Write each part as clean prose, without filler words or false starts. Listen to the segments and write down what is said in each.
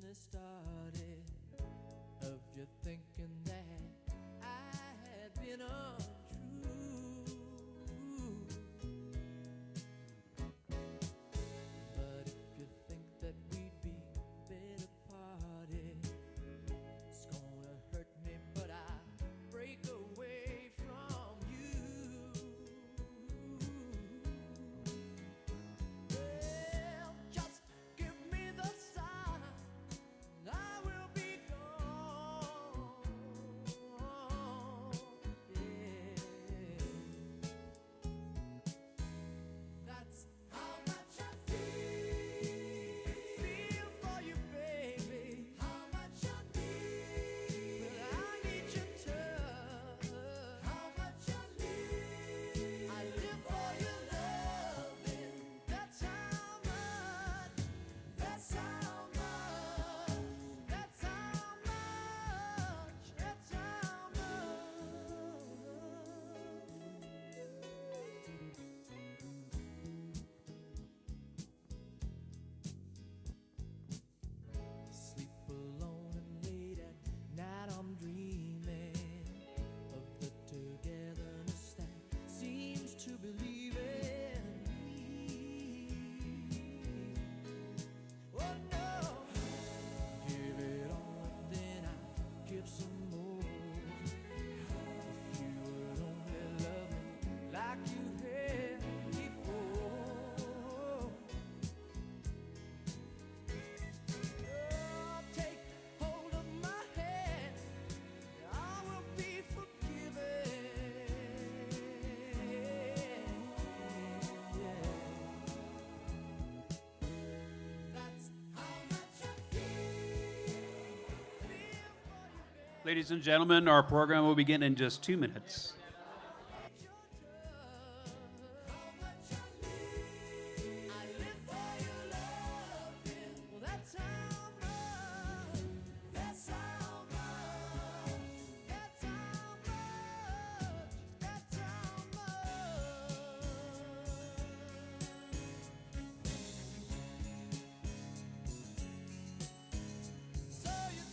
it started, of you thinking that I had been untrue. But if you think that we'd be better parted, it's gonna hurt me, but I break away from you. Well, just give me the sign, I will be gone. Yeah. That's how much I feel for you, baby. How much I need. Well, I need your touch. How much I need. I live for your loving. That's how much. That's how much. That's how much. That's how Sleep alone and late at night I'm dreaming of the togetherness that seems to believe in me. Oh no, give it all and then I give some more. If you would only love me like you had before. Oh, take hold of my hand, I will be forgiven. Yeah. That's how much I feel for you, baby. Ladies and gentlemen, our program will begin in just 2 minutes. Your touch, how much I need. I live for your loving. Well, that's how much. That's how much. That's how much. That's how much. So you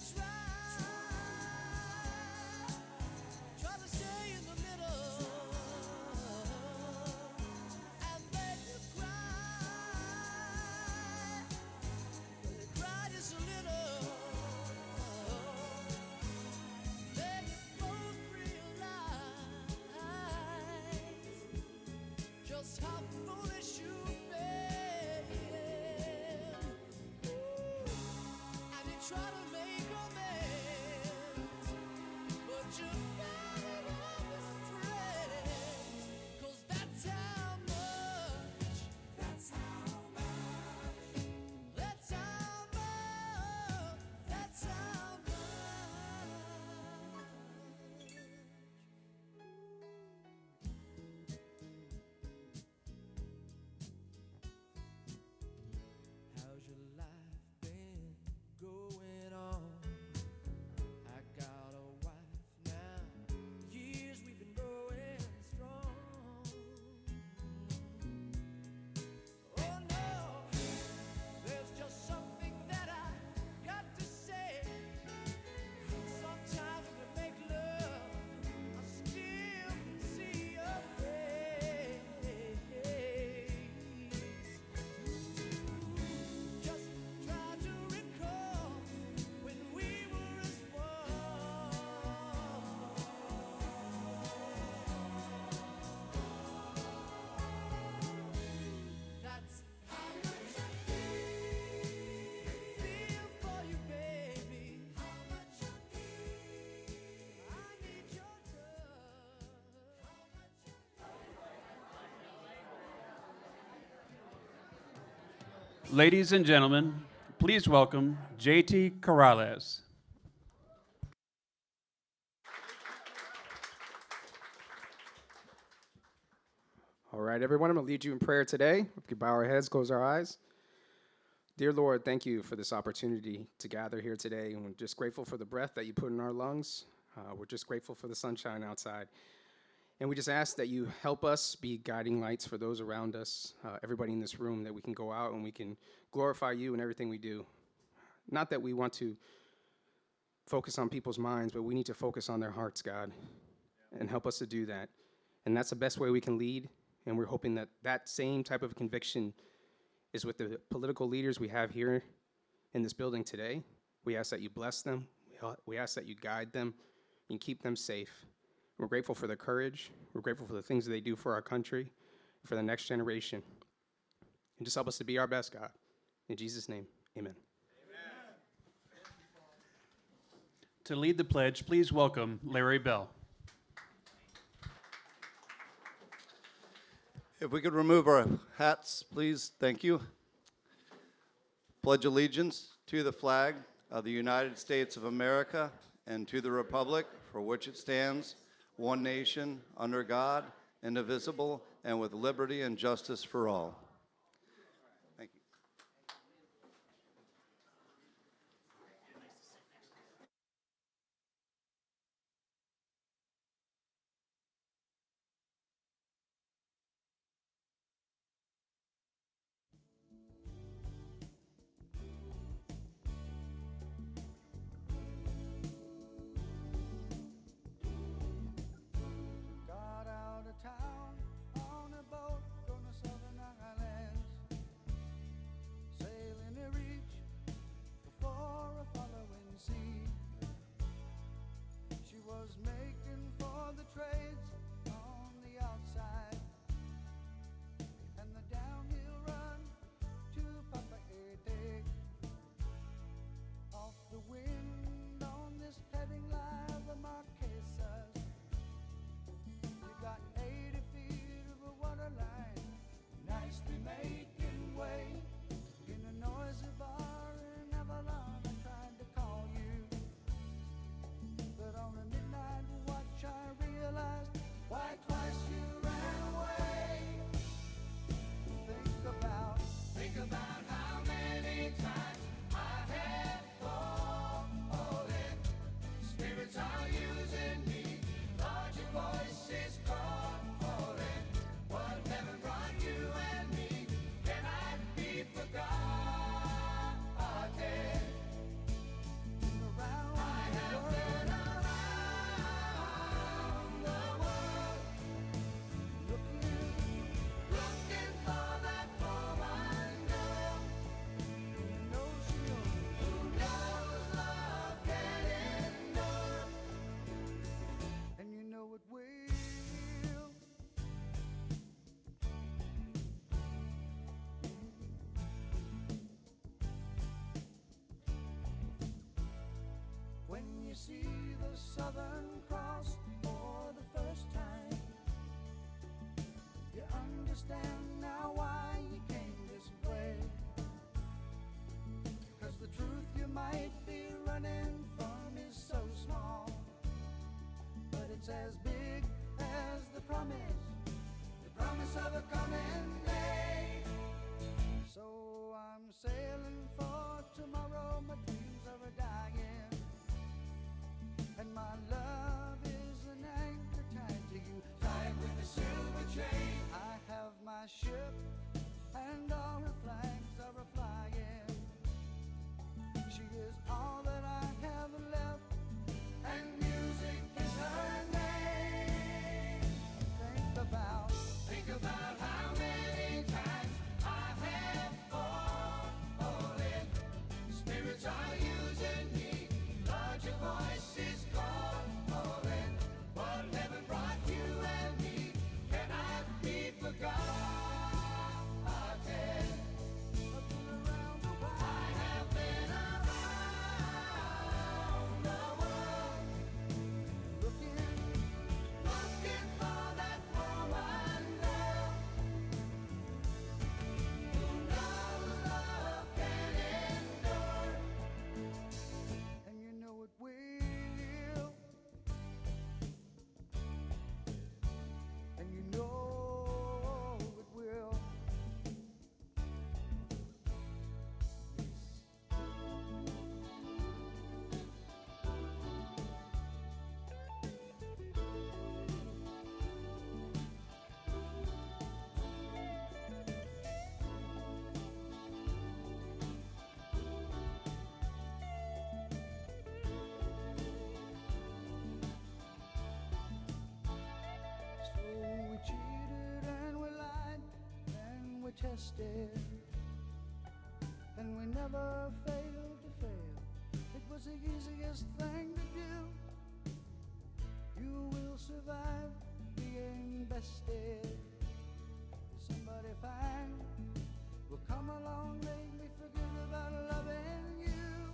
try to stay in the middle, and then you cry just a little, then you both realize just how foolish you've been, and you try to make amends, but you gotta love his friends, 'cause that's how much. That's how much. That's how much. That's how much. How's your life been going on? I got a wife now. Years we've been going strong. Oh no, there's just something that I got to say. Sometimes when we make love, I still can see your face. Just try to recall when we were as one. That's how much I feel for you, baby. How much I need your touch. Ladies and gentlemen, please welcome J.T. Corrales. All right, everyone, I'm going to lead you in prayer today. If we could bow our heads, close our eyes. Dear Lord, thank you for this opportunity to gather here today. And we're just grateful for the breath that you put in our lungs. We're just grateful for the sunshine outside. And we just ask that you help us be guiding lights for those around us, everybody in this room, that we can go out and we can glorify you in everything we do. Not that we want to focus on people's minds, but we need to focus on their hearts, God, and help us to do that. And that's the best way we can lead. And we're hoping that that same type of conviction is with the political leaders we have here in this building today. We ask that you bless them. We ask that you guide them and keep them safe. We're grateful for their courage. We're grateful for the things that they do for our country, for the next generation. And just help us to be our best, God. In Jesus' name, amen. To lead the pledge, please welcome Larry Bell. If we could remove our hats, please, thank you. Pledge allegiance to the flag of the United States of America and to the republic for which it stands, one nation, under God, indivisible, and with liberty and justice for all. Thank you. Got out of town on a boat going to southern islands, sailing to reach before a following sea. She was making for the trades on the outside and the downhill run to Papa Ede. Off the wind on this heading line, the Marquesas. You got 80 feet of a water line, nicely making way in a noisy bar in Avalon. I tried to call you, but on a midnight watch I realized why twice you ran away. Think about how many times I have fallen. Spirits are using me, Lord, your voice is calling. What heaven brought you and me cannot be forgotten. I have been around the world, looking for that woman girl who knows love can endure, and you know it will. When you see the Southern Cross for the first time, you understand now why you came this way. 'Cause the truth you might be running from is so small, but it's as big as the promise of a coming day. So I'm sailing for tomorrow, my dreams are dying, and my love is an anchor tied to you, tied with a silver chain. I have my ship, and all her flags are a-flying. She is all that I have left, and music is her name. Think about how many times I have fallen. Spirits are using me, Lord, your voice is calling. What heaven brought you and me cannot be forgotten. I've been around the world. I have been around tested, and we never failed to fail. It was the easiest thing to do. You will survive being bested. Somebody fine will come along, make me forget about loving you.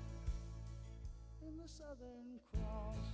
In the Southern Cross,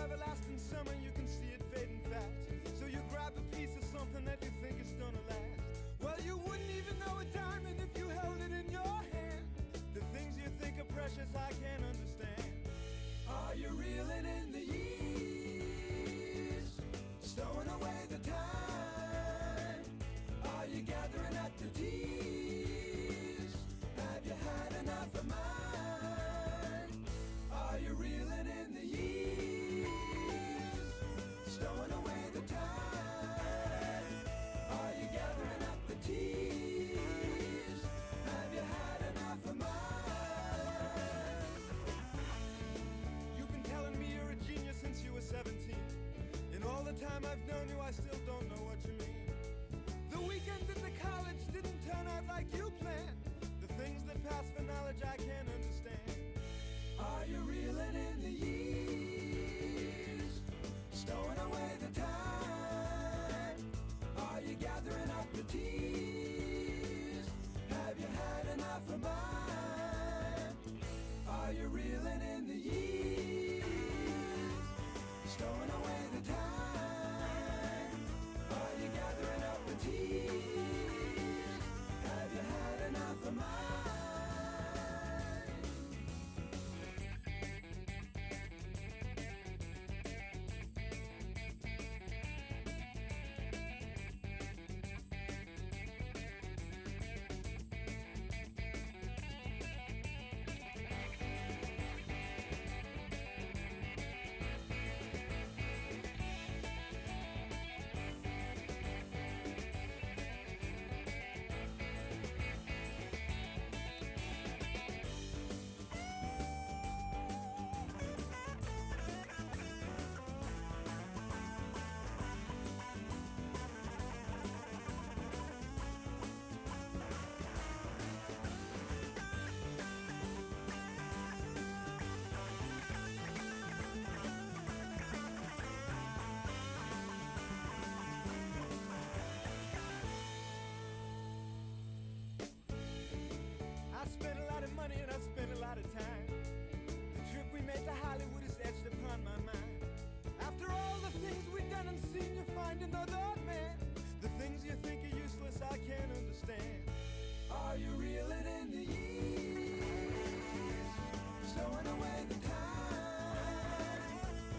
everlasting summer, you can see it fading fast. So you grab a piece of something that you think is gonna last. Well, you wouldn't even know a diamond if you held it in your hand. The things you think are precious, I can't understand. Are you reeling in the years, stowing away the time? Are you gathering up the tears? Have you had enough of mine? Are you reeling in the years, stowing away the time? Are you gathering up the tears? Have you had enough of mine? You've been telling me you're a genius since you were 17. In all the time I've known you, I still don't know what you mean. The weekend in the college didn't turn out like you planned. The things that pass for knowledge I can't understand. Are you reeling in the years, stowing away the time? Are you gathering up the tears? Have you had enough of mine? Are you reeling in the years, stowing away the time? Are you gathering up the tears? Have you had enough of mine? I spent a lot of money and I spent a lot of time. The trip we made to Hollywood is etched upon my mind. After all the things we've done and seen, you find another man. The things you think are useless, I can't understand. Are you reeling in the years, stowing away the time?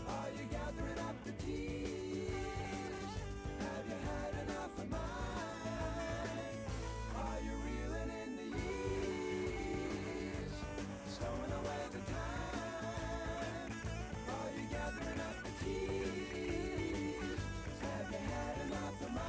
Are you gathering up the tears? Have you had enough of mine? Are you reeling in the years, stowing away the time? Are you gathering up the tears? Have you had enough of mine?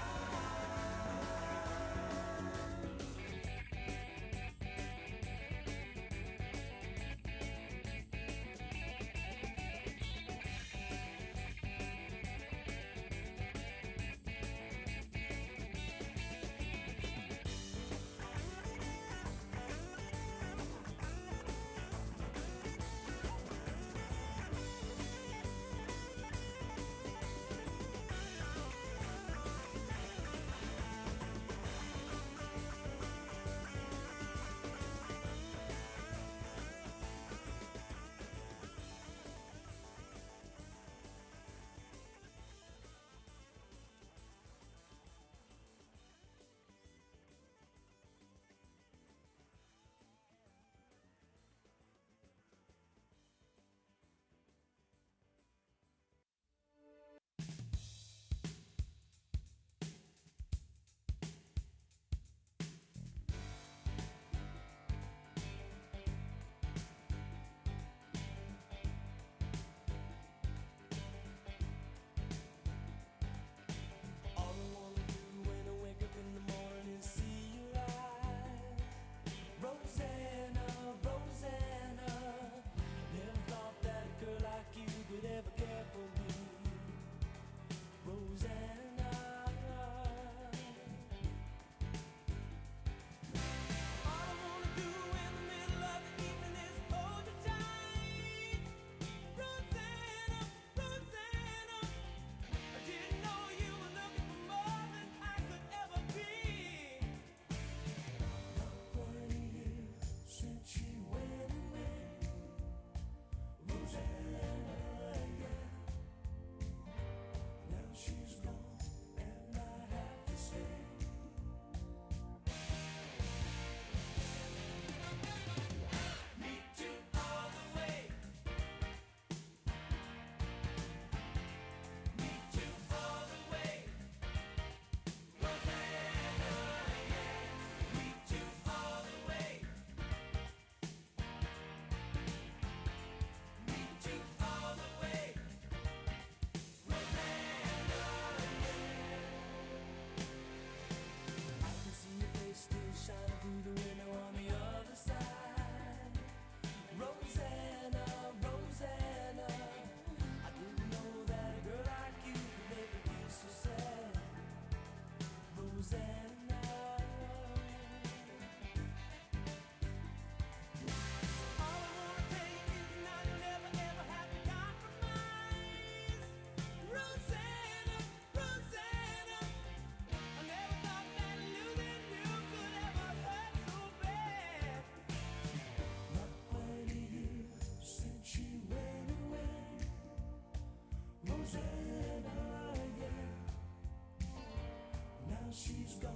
She's gone,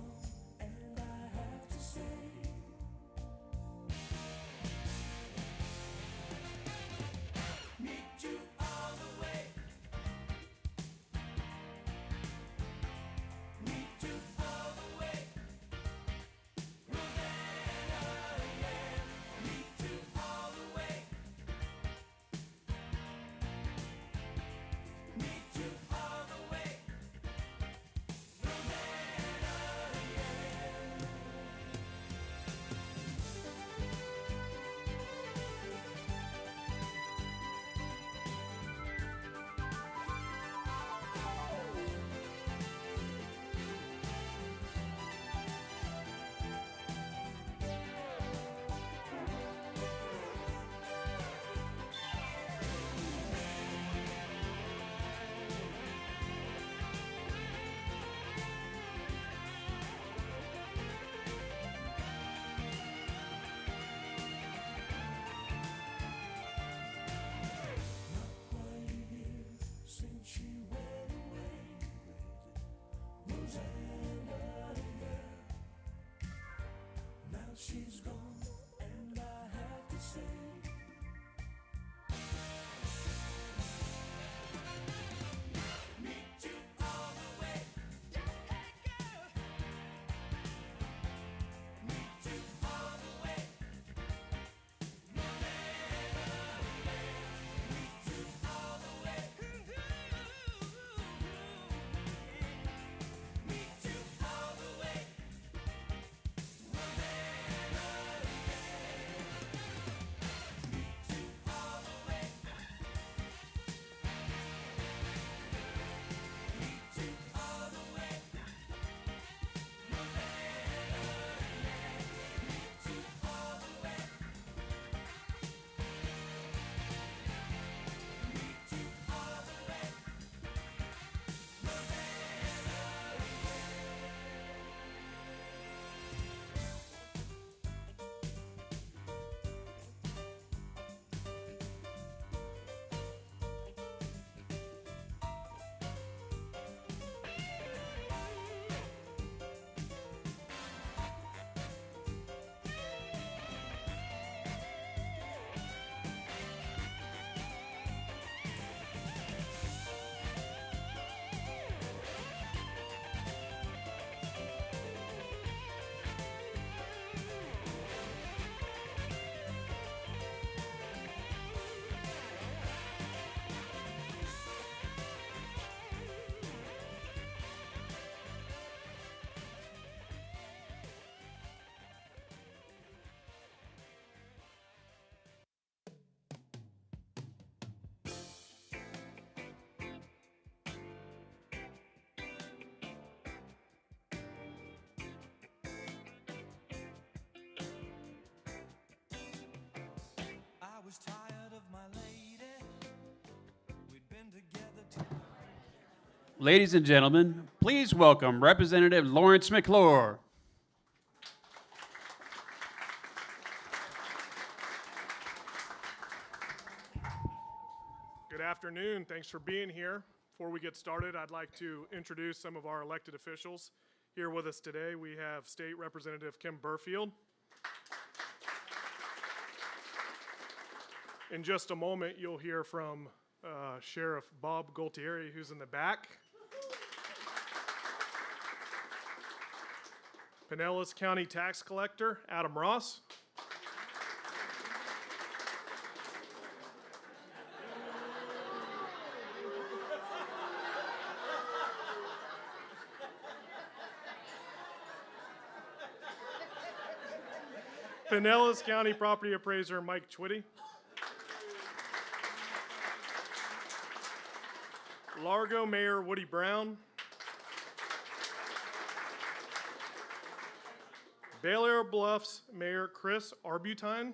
and I have to say, meet you all the way. Hey girl, meet you all the way. Meet you all the way. Meet you all the way. I was tired of my lady. We'd been together too. Ladies and gentlemen, please welcome Representative Lawrence McClure. Good afternoon. Thanks for being here. Before we get started, I'd like to introduce some of our elected officials. Here with us today, we have State Representative Kim Burfield. In just a moment, you'll hear from Sheriff Bob Gualtieri, who's in the back. Pinellas County Tax Collector Adam Ross. Pinellas County Property Appraiser Mike Chwitty. Largo Mayor Woody Brown. Bel Air Bluffs Mayor Chris Arbutine.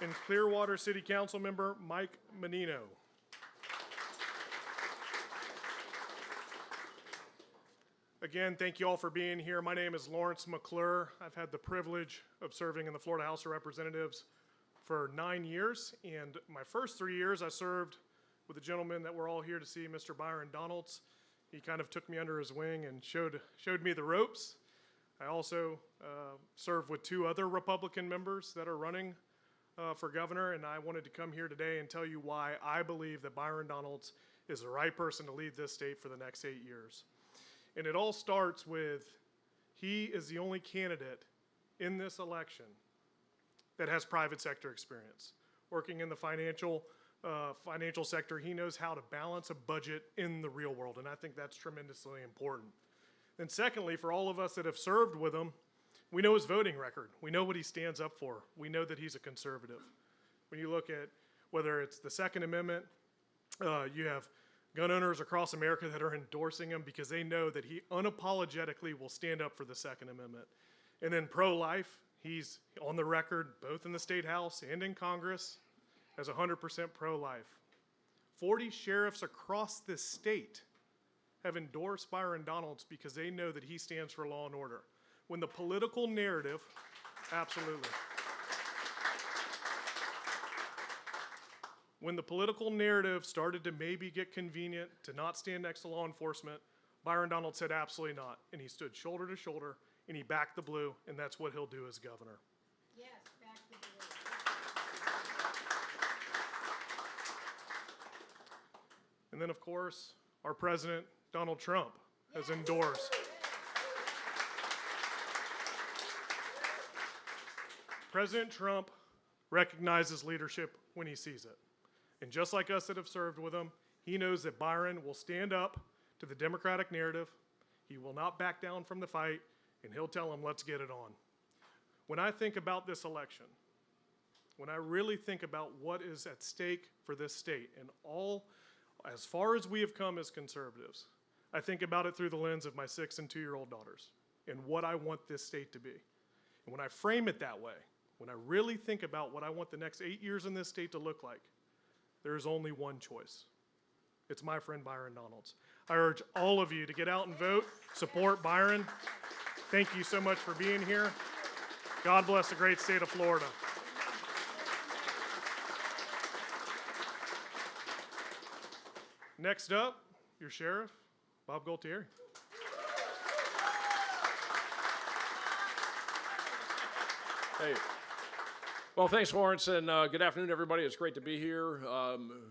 And Clearwater City Council Member Mike Menino. Again, thank you all for being here. My name is Lawrence McClure. I've had the privilege of serving in the Florida House of Representatives for 9 years, and my first 3 years I served with a gentleman that we're all here to see, Mr. Byron Donalds. He kind of took me under his wing and showed me the ropes. I also served with 2 other Republican members that are running for governor, and I wanted to come here today and tell you why I believe that Byron Donalds is the right person to lead this state for the next 8 years. And it all starts with he is the only candidate in this election that has private sector experience. Working in the financial sector, he knows how to balance a budget in the real world, and I think that's tremendously important. And secondly, for all of us that have served with him, we know his voting record. We know what he stands up for. We know that he's a conservative. When you look at whether it's the Second Amendment, you have gun owners across America that are endorsing him because they know that he unapologetically will stand up for the Second Amendment. And then pro-life, he's on the record both in the State House and in Congress as 100% pro-life. 40 sheriffs across this state have endorsed Byron Donalds because they know that he stands for law and order. When the political narrative, absolutely. When the political narrative started to maybe get convenient to not stand next to law enforcement, Byron Donalds said absolutely not. And he stood shoulder to shoulder and he backed the blue, and that's what he'll do as governor. Yes, back to the And then, of course, our president, Donald Trump, has endorsed. President Trump recognizes leadership when he sees it. And just like us that have served with him, he knows that Byron will stand up to the Democratic narrative. He will not back down from the fight, and he'll tell them, let's get it on. When I think about this election, when I really think about what is at stake for this state, and as far as we have come as conservatives, I think about it through the lens of my 6 and 2-year-old daughters and what I want this state to be. And when I frame it that way, when I really think about what I want the next 8 years in this state to look like, there is only one choice. It's my friend Byron Donalds. I urge all of you to get out and vote, support Byron. Thank you so much for being here. God bless the great state of Florida. Next up, your sheriff, Bob Gualtieri. Hey. Well, thanks, Lawrence, and good afternoon, everybody. It's great to be here.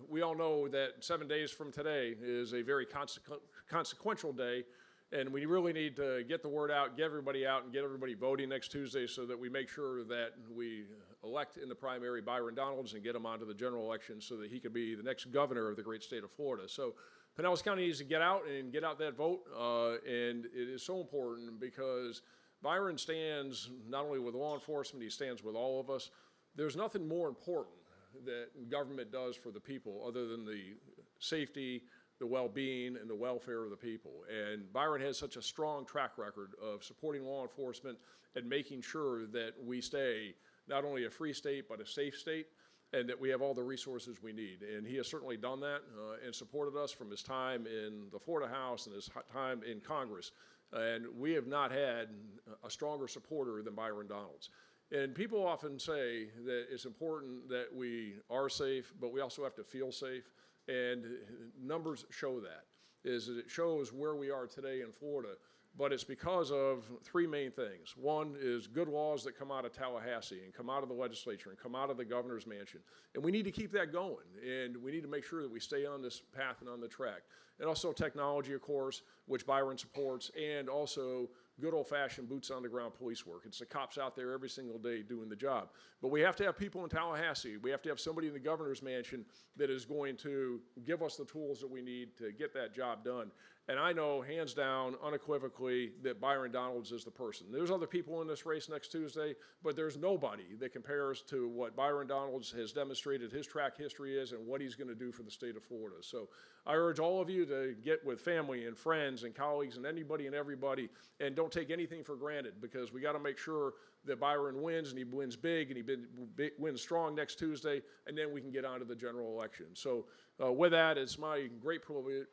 We all know that 7 days from today is a very consequential day, and we really need to get the word out, get everybody out, and get everybody voting next Tuesday so that we make sure that we elect in the primary Byron Donalds and get him onto the general election so that he could be the next governor of the great state of Florida. So Pinellas County needs to get out that vote, and it is so important because Byron stands not only with law enforcement, he stands with all of us. There's nothing more important that government does for the people other than the safety, the well-being, and the welfare of the people. And Byron has such a strong track record of supporting law enforcement and making sure that we stay not only a free state, but a safe state, and that we have all the resources we need. And he has certainly done that and supported us from his time in the Florida House and his time in Congress. And we have not had a stronger supporter than Byron Donalds. And people often say that it's important that we are safe, but we also have to feel safe. And numbers show that, is that it shows where we are today in Florida. But it's because of 3 main things. One is good laws that come out of Tallahassee and come out of the legislature and come out of the governor's mansion. And we need to keep that going. And we need to make sure that we stay on this path and on the track. And also technology, of course, which Byron supports, and also good old-fashioned boots-on-the-ground police work. It's the cops out there every single day doing the job. But we have to have people in Tallahassee. We have to have somebody in the governor's mansion that is going to give us the tools that we need to get that job done. And I know, hands down, unequivocally, that Byron Donalds is the person. There's other people in this race next Tuesday, but there's nobody that compares to what Byron Donalds has demonstrated his track history is and what he's going to do for the state of Florida. So I urge all of you to get with family and friends and colleagues and anybody and everybody, and don't take anything for granted, because we got to make sure that Byron wins, and he wins big, and he wins strong next Tuesday, and then we can get on to the general election. So with that, it's my great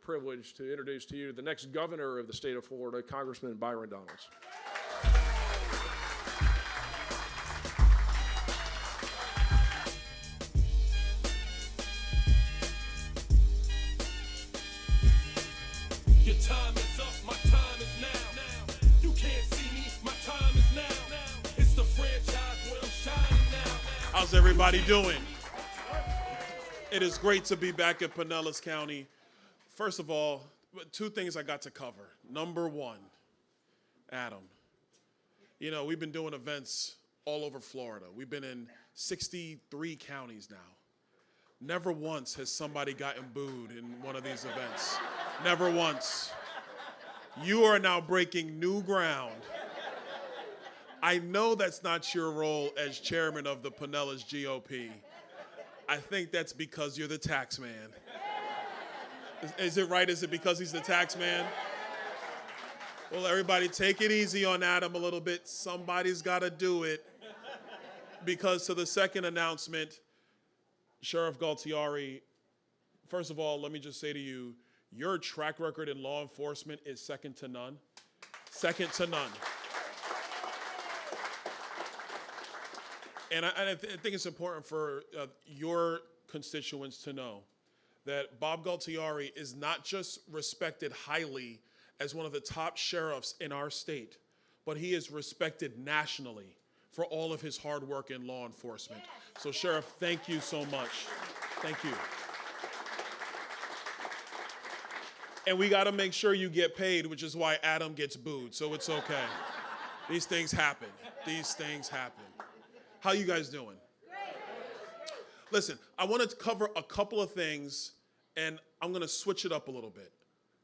privilege to introduce to you the next governor of the state of Florida, Congressman Byron Donalds. time is up, my time is now. You can't see me, my time is now. It's the franchise where I'm shining now. How's everybody doing? It is great to be back at Pinellas County. First of all, two things I got to cover. Number one, Adam. You know, we've been doing events all over Florida. We've been in 63 counties now. Never once has somebody gotten booed in one of these events. Never once. You are now breaking new ground. I know that's not your role as chairman of the Pinellas GOP. I think that's because you're the tax man. Is it right? Is it because he's the tax man? Well, everybody take it easy on Adam a little bit. Somebody's got to do it. Because to the second announcement, Sheriff Galtieri, first of all, let me just say to you, your track record in law enforcement is second to none. Second to none. And I think it's important for your constituents to know that Bob Galtieri is not just respected highly as one of the top sheriffs in our state, but he is respected nationally for all of his hard work in law enforcement. So, Sheriff, thank you so much. Thank you. And we got to make sure you get paid, which is why Adam gets booed, so it's okay. These things happen. These things happen. How you guys doing? Great. Listen, I want to cover a couple of things, and I'm going to switch it up a little bit.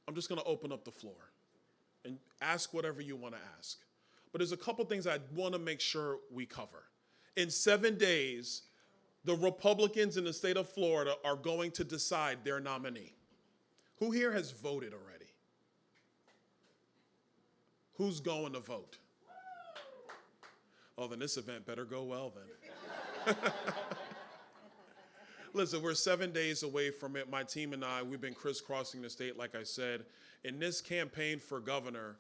I'm just going to open up the floor and ask whatever you want to ask. But there's a couple things I want to make sure we cover. In 7 days, the Republicans in the state of Florida are going to decide their nominee. Who here has voted already? Who's going to vote? Oh, then this event better go well then. Listen, we're 7 days away from it. My team and I, we've been crisscrossing the state, like I said. In this campaign for governor,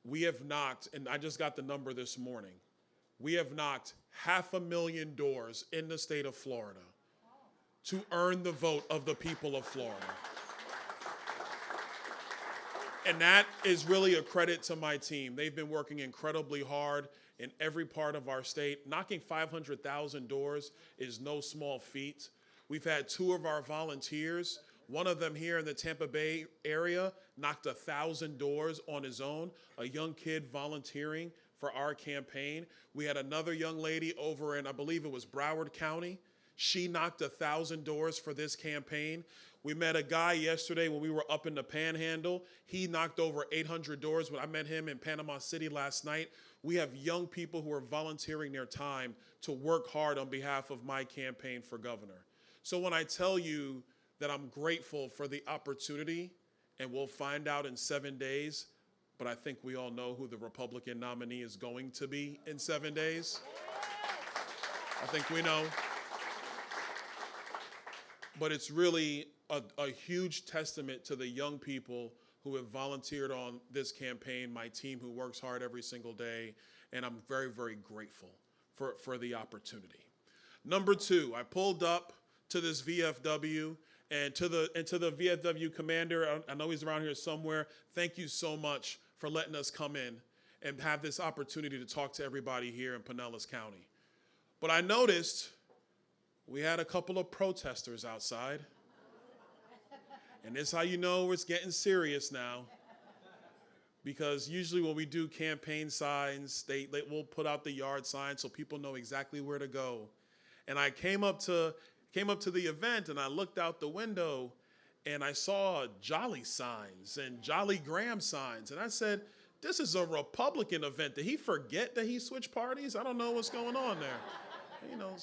we have knocked, and I just got the number this morning, we have knocked 500,000 doors in the state of Florida to earn the vote of the people of Florida. And that is really a credit to my team. They've been working incredibly hard in every part of our state. Knocking 500,000 doors is no small feat. We've had 2 of our volunteers, one of them here in the Tampa Bay area, knocked 1,000 doors on his own, a young kid volunteering for our campaign. We had another young lady over in, I believe it was Broward County. She knocked 1,000 doors for this campaign. We met a guy yesterday when we were up in the Panhandle. He knocked over 800 doors. When I met him in Panama City last night. We have young people who are volunteering their time to work hard on behalf of my campaign for governor. So when I tell you that I'm grateful for the opportunity, and we'll find out in 7 days, but I think we all know who the Republican nominee is going to be in 7 days. I think we know. But it's really a huge testament to the young people who have volunteered on this campaign, my team who works hard every single day, and I'm very, very grateful for the opportunity. Number 2, I pulled up to this VFW, and to the VFW commander, I know he's around here somewhere, thank you so much for letting us come in and have this opportunity to talk to everybody here in Pinellas County. But I noticed we had a couple of protesters outside. And this is how you know it's getting serious now. Because usually when we do campaign signs, they will put out the yard sign so people know exactly where to go. And I came up to the event and I looked out the window and I saw Jolly signs and Jolly Graham signs. And I said, this is a Republican event. Did he forget that he switched parties? I don't know what's going on there. You know,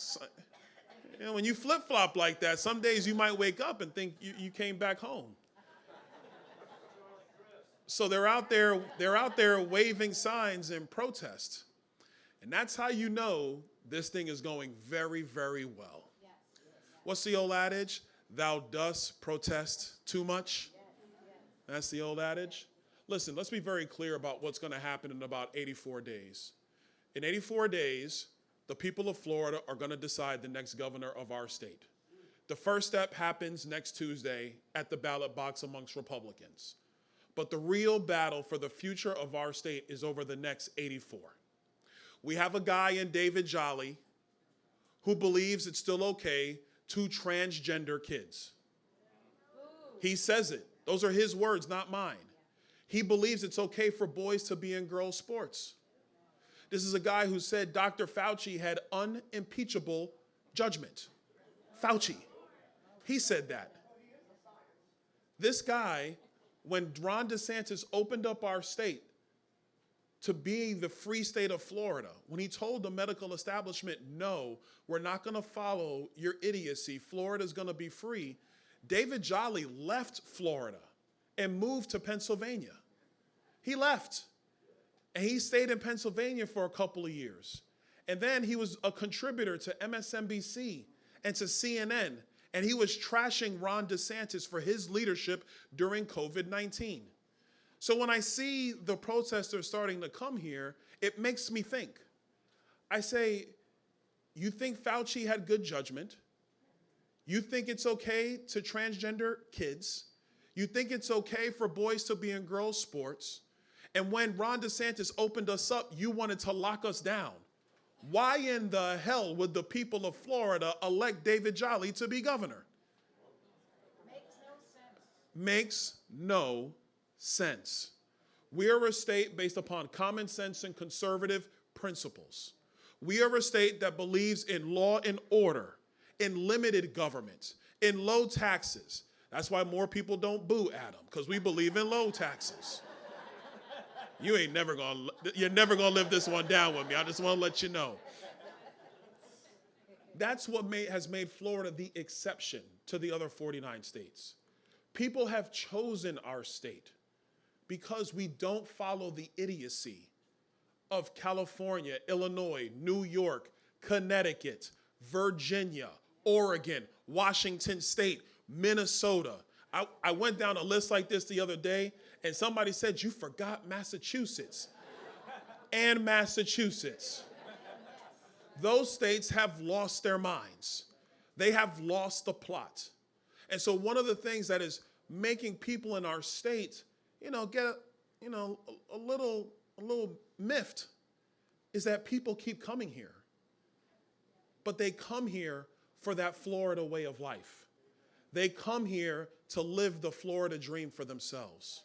when you flip-flop like that, some days you might wake up and think you came back home. So they're out there waving signs in protest. And that's how you know this thing is going very, very well. Yes. What's the old adage? Thou dost protest too much. That's the old adage. Listen, let's be very clear about what's going to happen in about 84 days. In 84 days, the people of Florida are going to decide the next governor of our state. The first step happens next Tuesday at the ballot box amongst Republicans. But the real battle for the future of our state is over the next 84. We have a guy in David Jolly who believes it's still okay to transgender kids. He says it. Those are his words, not mine. He believes it's okay for boys to be in girls' sports. This is a guy who said Dr. Fauci had unimpeachable judgment. Fauci. He said that. This guy, when Ron DeSantis opened up our state to be the free state of Florida, when he told the medical establishment, no, we're not going to follow your idiocy, Florida's going to be free, David Jolly left Florida and moved to Pennsylvania. He left. And he stayed in Pennsylvania for a couple of years. And then he was a contributor to MSNBC and to CNN. And he was trashing Ron DeSantis for his leadership during COVID-19. So when I see the protesters starting to come here, it makes me think. I say, you think Fauci had good judgment? You think it's okay to transgender kids? You think it's okay for boys to be in girls' sports? And when Ron DeSantis opened us up, you wanted to lock us down. Why in the hell would the people of Florida elect David Jolly to be governor? Makes no sense. Makes no sense. We are a state based upon common sense and conservative principles. We are a state that believes in law and order, in limited government, in low taxes. That's why more people don't boo Adam, because we believe in low taxes. You're never gonna live this one down with me. I just want to let you know. That's what has made Florida the exception to the other 49 states. People have chosen our state because we don't follow the idiocy of California, Illinois, New York, Connecticut, Virginia, Oregon, Washington State, Minnesota. I went down a list like this the other day, and somebody said, you forgot Massachusetts. And Massachusetts. Those states have lost their minds. They have lost the plot. And so one of the things that is making people in our state, get a little miffed is that people keep coming here. But they come here for that Florida way of life. They come here to live the Florida dream for themselves.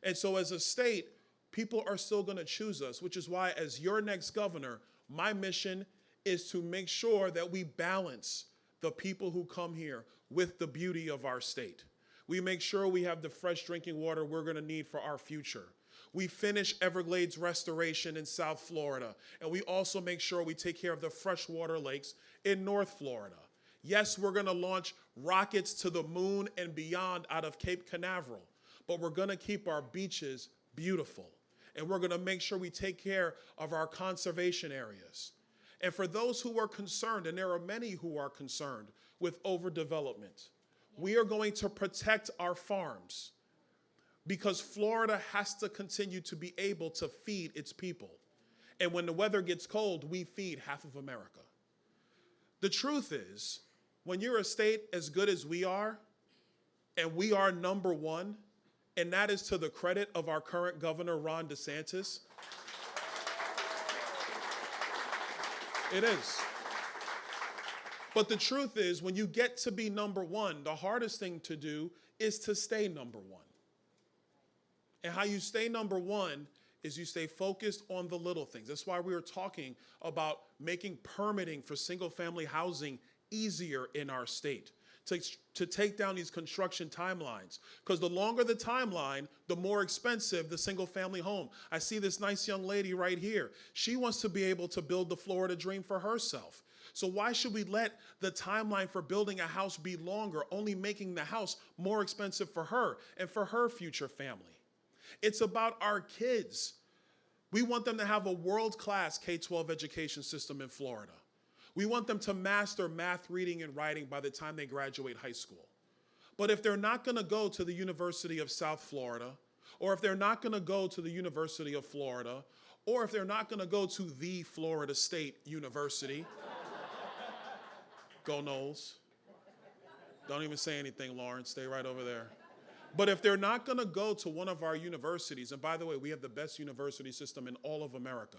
And so as a state, people are still going to choose us, which is why as your next governor, my mission is to make sure that we balance the people who come here with the beauty of our state. We make sure we have the fresh drinking water we're going to need for our future. We finish Everglades restoration in South Florida, and we also make sure we take care of the freshwater lakes in North Florida. Yes, we're going to launch rockets to the moon and beyond out of Cape Canaveral, but we're going to keep our beaches beautiful, and we're going to make sure we take care of our conservation areas. And for those who are concerned, and there are many who are concerned with overdevelopment, we are going to protect our farms because Florida has to continue to be able to feed its people. And when the weather gets cold, we feed half of America. The truth is, when you're a state as good as we are, and we are number one, and that is to the credit of our current governor, Ron DeSantis. It is. But the truth is, when you get to be number one, the hardest thing to do is to stay number one. And how you stay number one is you stay focused on the little things. That's why we were talking about making permitting for single-family housing easier in our state, to take down these construction timelines. Because the longer the timeline, the more expensive the single-family home. I see this nice young lady right here. She wants to be able to build the Florida dream for herself. So why should we let the timeline for building a house be longer, only making the house more expensive for her and for her future family? It's about our kids. We want them to have a world-class K-12 education system in Florida. We want them to master math, reading, and writing by the time they graduate high school. But if they're not going to go to the University of South Florida, or if they're not going to go to the University of Florida, or if they're not going to go to the Florida State University, go Noles. Don't even say anything, Lawrence. Stay right over there. But if they're not going to go to one of our universities, and by the way, we have the best university system in all of America.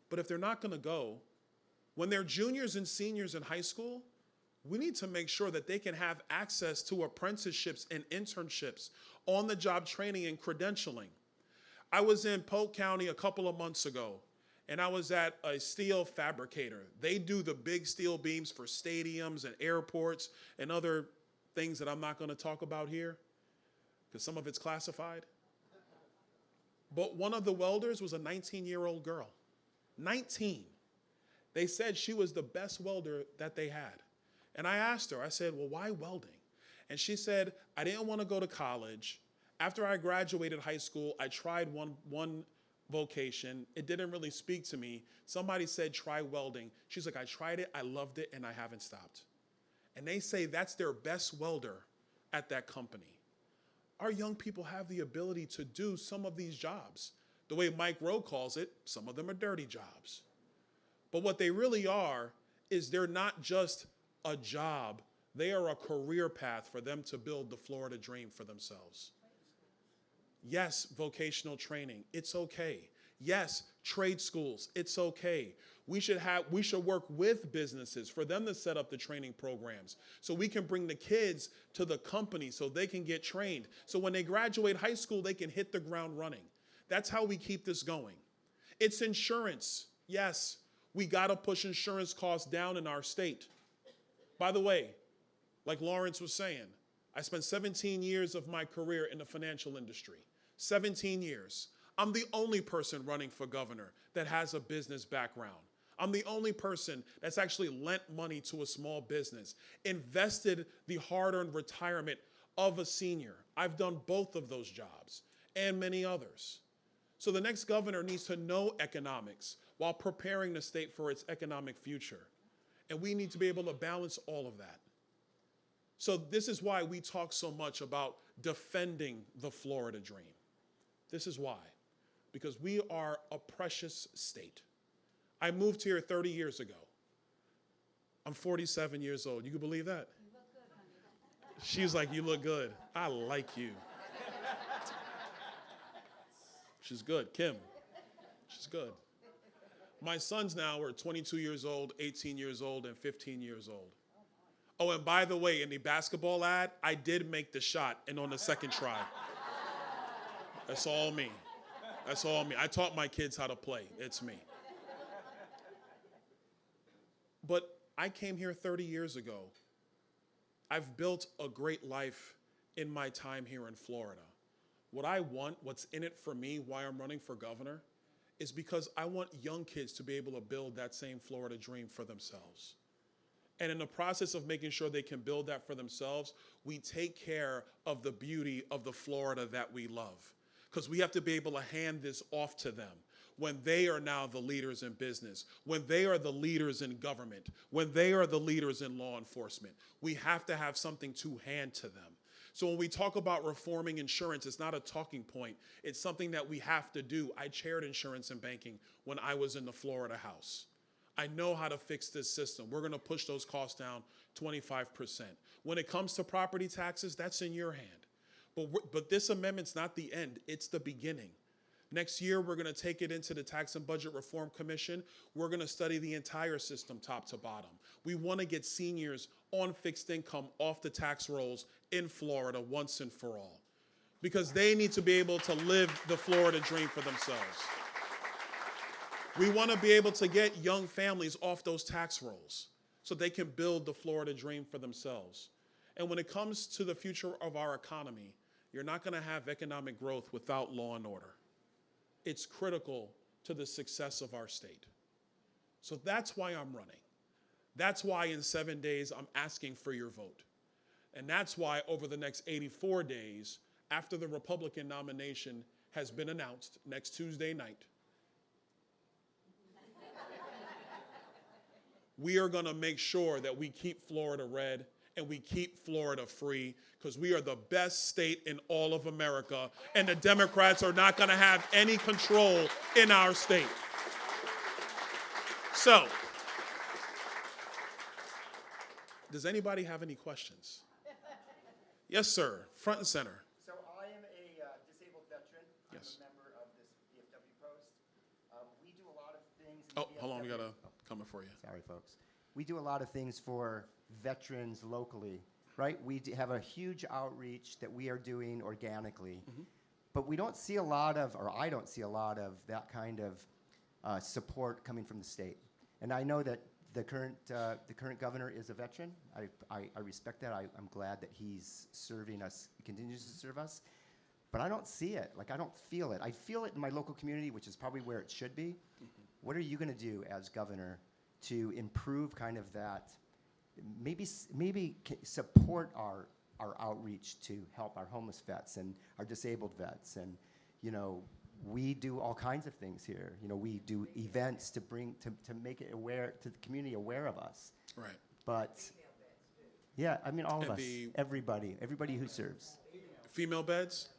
But if they're not going to go, when they're juniors and seniors in high school, we need to make sure that they can have access to apprenticeships and internships, on-the-job training and credentialing. I was in Polk County a couple of months ago, and I was at a steel fabricator. They do the big steel beams for stadiums and airports and other things that I'm not going to talk about here because some of it's classified. But one of the welders was a 19-year-old girl. 19. They said she was the best welder that they had. And I asked her, I said, well, why welding? And she said, I didn't want to go to college. After I graduated high school, I tried one vocation. It didn't really speak to me. Somebody said, try welding. She's like, I tried it, I loved it, and I haven't stopped. And they say that's their best welder at that company. Our young people have the ability to do some of these jobs. The way Mike Rowe calls it, some of them are dirty jobs. But what they really are is they're not just a job, they are a career path for them to build the Florida dream for themselves. Yes, vocational training, it's okay. Yes, trade schools, it's okay. We should work with businesses for them to set up the training programs so we can bring the kids to the company so they can get trained. So when they graduate high school, they can hit the ground running. That's how we keep this going. It's insurance. Yes, we got to push insurance costs down in our state. By the way, like Lawrence was saying, I spent 17 years of my career in the financial industry. 17 years. I'm the only person running for governor that has a business background. I'm the only person that's actually lent money to a small business, invested the hard-earned retirement of a senior. I've done both of those jobs and many others. So the next governor needs to know economics while preparing the state for its economic future. And we need to be able to balance all of that. So this is why we talk so much about defending the Florida dream. This is why. Because we are a precious state. I moved here 30 years ago. I'm 47 years old. You can believe that? You look good, honey. She's like, you look good. I like you. She's good. Kim. She's good. My sons now are 22 years old, 18 years old, and 15 years old. Oh, and by the way, in the basketball ad, I did make the shot and on the second try. That's all me. That's all me. I taught my kids how to play. It's me. But I came here 30 years ago. I've built a great life in my time here in Florida. What I want, what's in it for me, why I'm running for governor, is because I want young kids to be able to build that same Florida dream for themselves. And in the process of making sure they can build that for themselves, we take care of the beauty of the Florida that we love. Because we have to be able to hand this off to them when they are now the leaders in business, when they are the leaders in government, when they are the leaders in law enforcement. We have to have something to hand to them. So when we talk about reforming insurance, it's not a talking point. It's something that we have to do. I chaired insurance and banking when I was in the Florida House. I know how to fix this system. We're going to push those costs down 25%. When it comes to property taxes, that's in your hand. But this amendment's not the end. It's the beginning. Next year, we're going to take it into the Tax and Budget Reform Commission. We're going to study the entire system top to bottom. We want to get seniors on fixed income off the tax rolls in Florida once and for all, because they need to be able to live the Florida dream for themselves. We want to be able to get young families off those tax rolls so they can build the Florida dream for themselves. And when it comes to the future of our economy, you're not going to have economic growth without law and order. It's critical to the success of our state. So that's why I'm running. That's why in 7 days I'm asking for your vote. And that's why over the next 84 days, after the Republican nomination has been announced next Tuesday night, we are going to make sure that we keep Florida red and we keep Florida free, because we are the best state in all of America, and the Democrats are not going to have any control in our state. So, does anybody have any questions? Yes, sir. Front and center. So I am a disabled veteran. Yes. I'm a member of this VFW post. We do a lot of things. In Oh, the hold on. We VFW. got a comment for you. Sorry, folks. We do a lot of things for veterans locally, right? We have a huge outreach that we are doing organically, but we don't see a lot of, or I don't see a lot of that kind of support coming from the state. And I know that the current governor is a veteran. I respect that. I'm glad that he's serving us, continues to serve us. But I don't see it. Like, I don't feel it. I feel it in my local community, which is probably where it should be. What are you going to do as governor to improve kind of that, maybe support our outreach to help our homeless vets and our disabled vets? And, you know, we do all kinds of things here. You know, we do events to make it aware, to the community aware of us. Right. But, yeah, I mean, all of And us, everybody who serves. Female beds?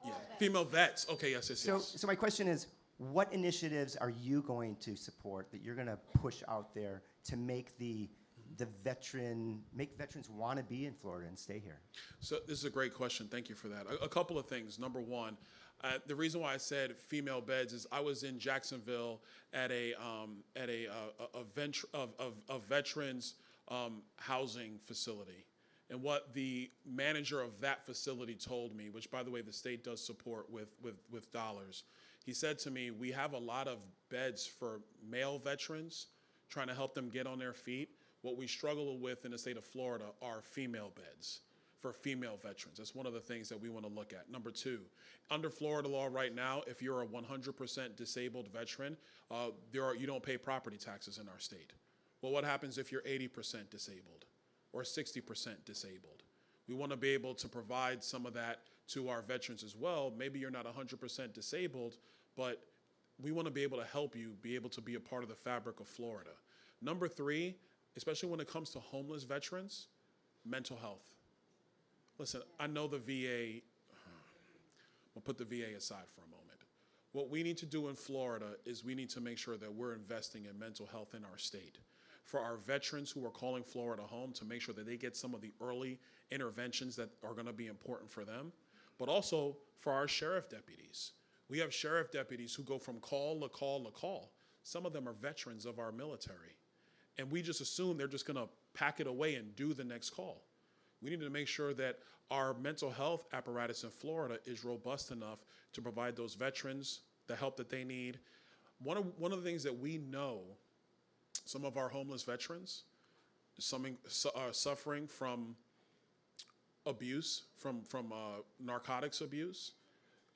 Yeah. Female vets. Okay, yes. So my question is, what initiatives are you going to support that you're going to push out there to make veterans want to be in Florida and stay here? So this is a great question. Thank you for that. A couple of things. Number one, the reason why I said female beds is I was in Jacksonville at a veterans housing facility. And what the manager of that facility told me, which, by the way, the state does support with dollars, he said to me, we have a lot of beds for male veterans, trying to help them get on their feet. What we struggle with in the state of Florida are female beds for female veterans. That's one of the things that we want to look at. Number two, under Florida law right now, if you're a 100% disabled veteran, you don't pay property taxes in our state. Well, what happens if you're 80% disabled or 60% disabled? We want to be able to provide some of that to our veterans as well. Maybe you're not 100% disabled, but we want to be able to help you be able to be a part of the fabric of Florida. Number three, especially when it comes to homeless veterans, mental health. Listen, I know the VA, we'll put the VA aside for a moment. What we need to do in Florida is we need to make sure that we're investing in mental health in our state. For our veterans who are calling Florida home, to make sure that they get some of the early interventions that are going to be important for them, but also for our sheriff deputies. We have sheriff deputies who go from call to call to call. Some of them are veterans of our military. And we just assume they're just going to pack it away and do the next call. We need to make sure that our mental health apparatus in Florida is robust enough to provide those veterans the help that they need. One of the things that we know, some of our homeless veterans are suffering from abuse, from narcotics abuse.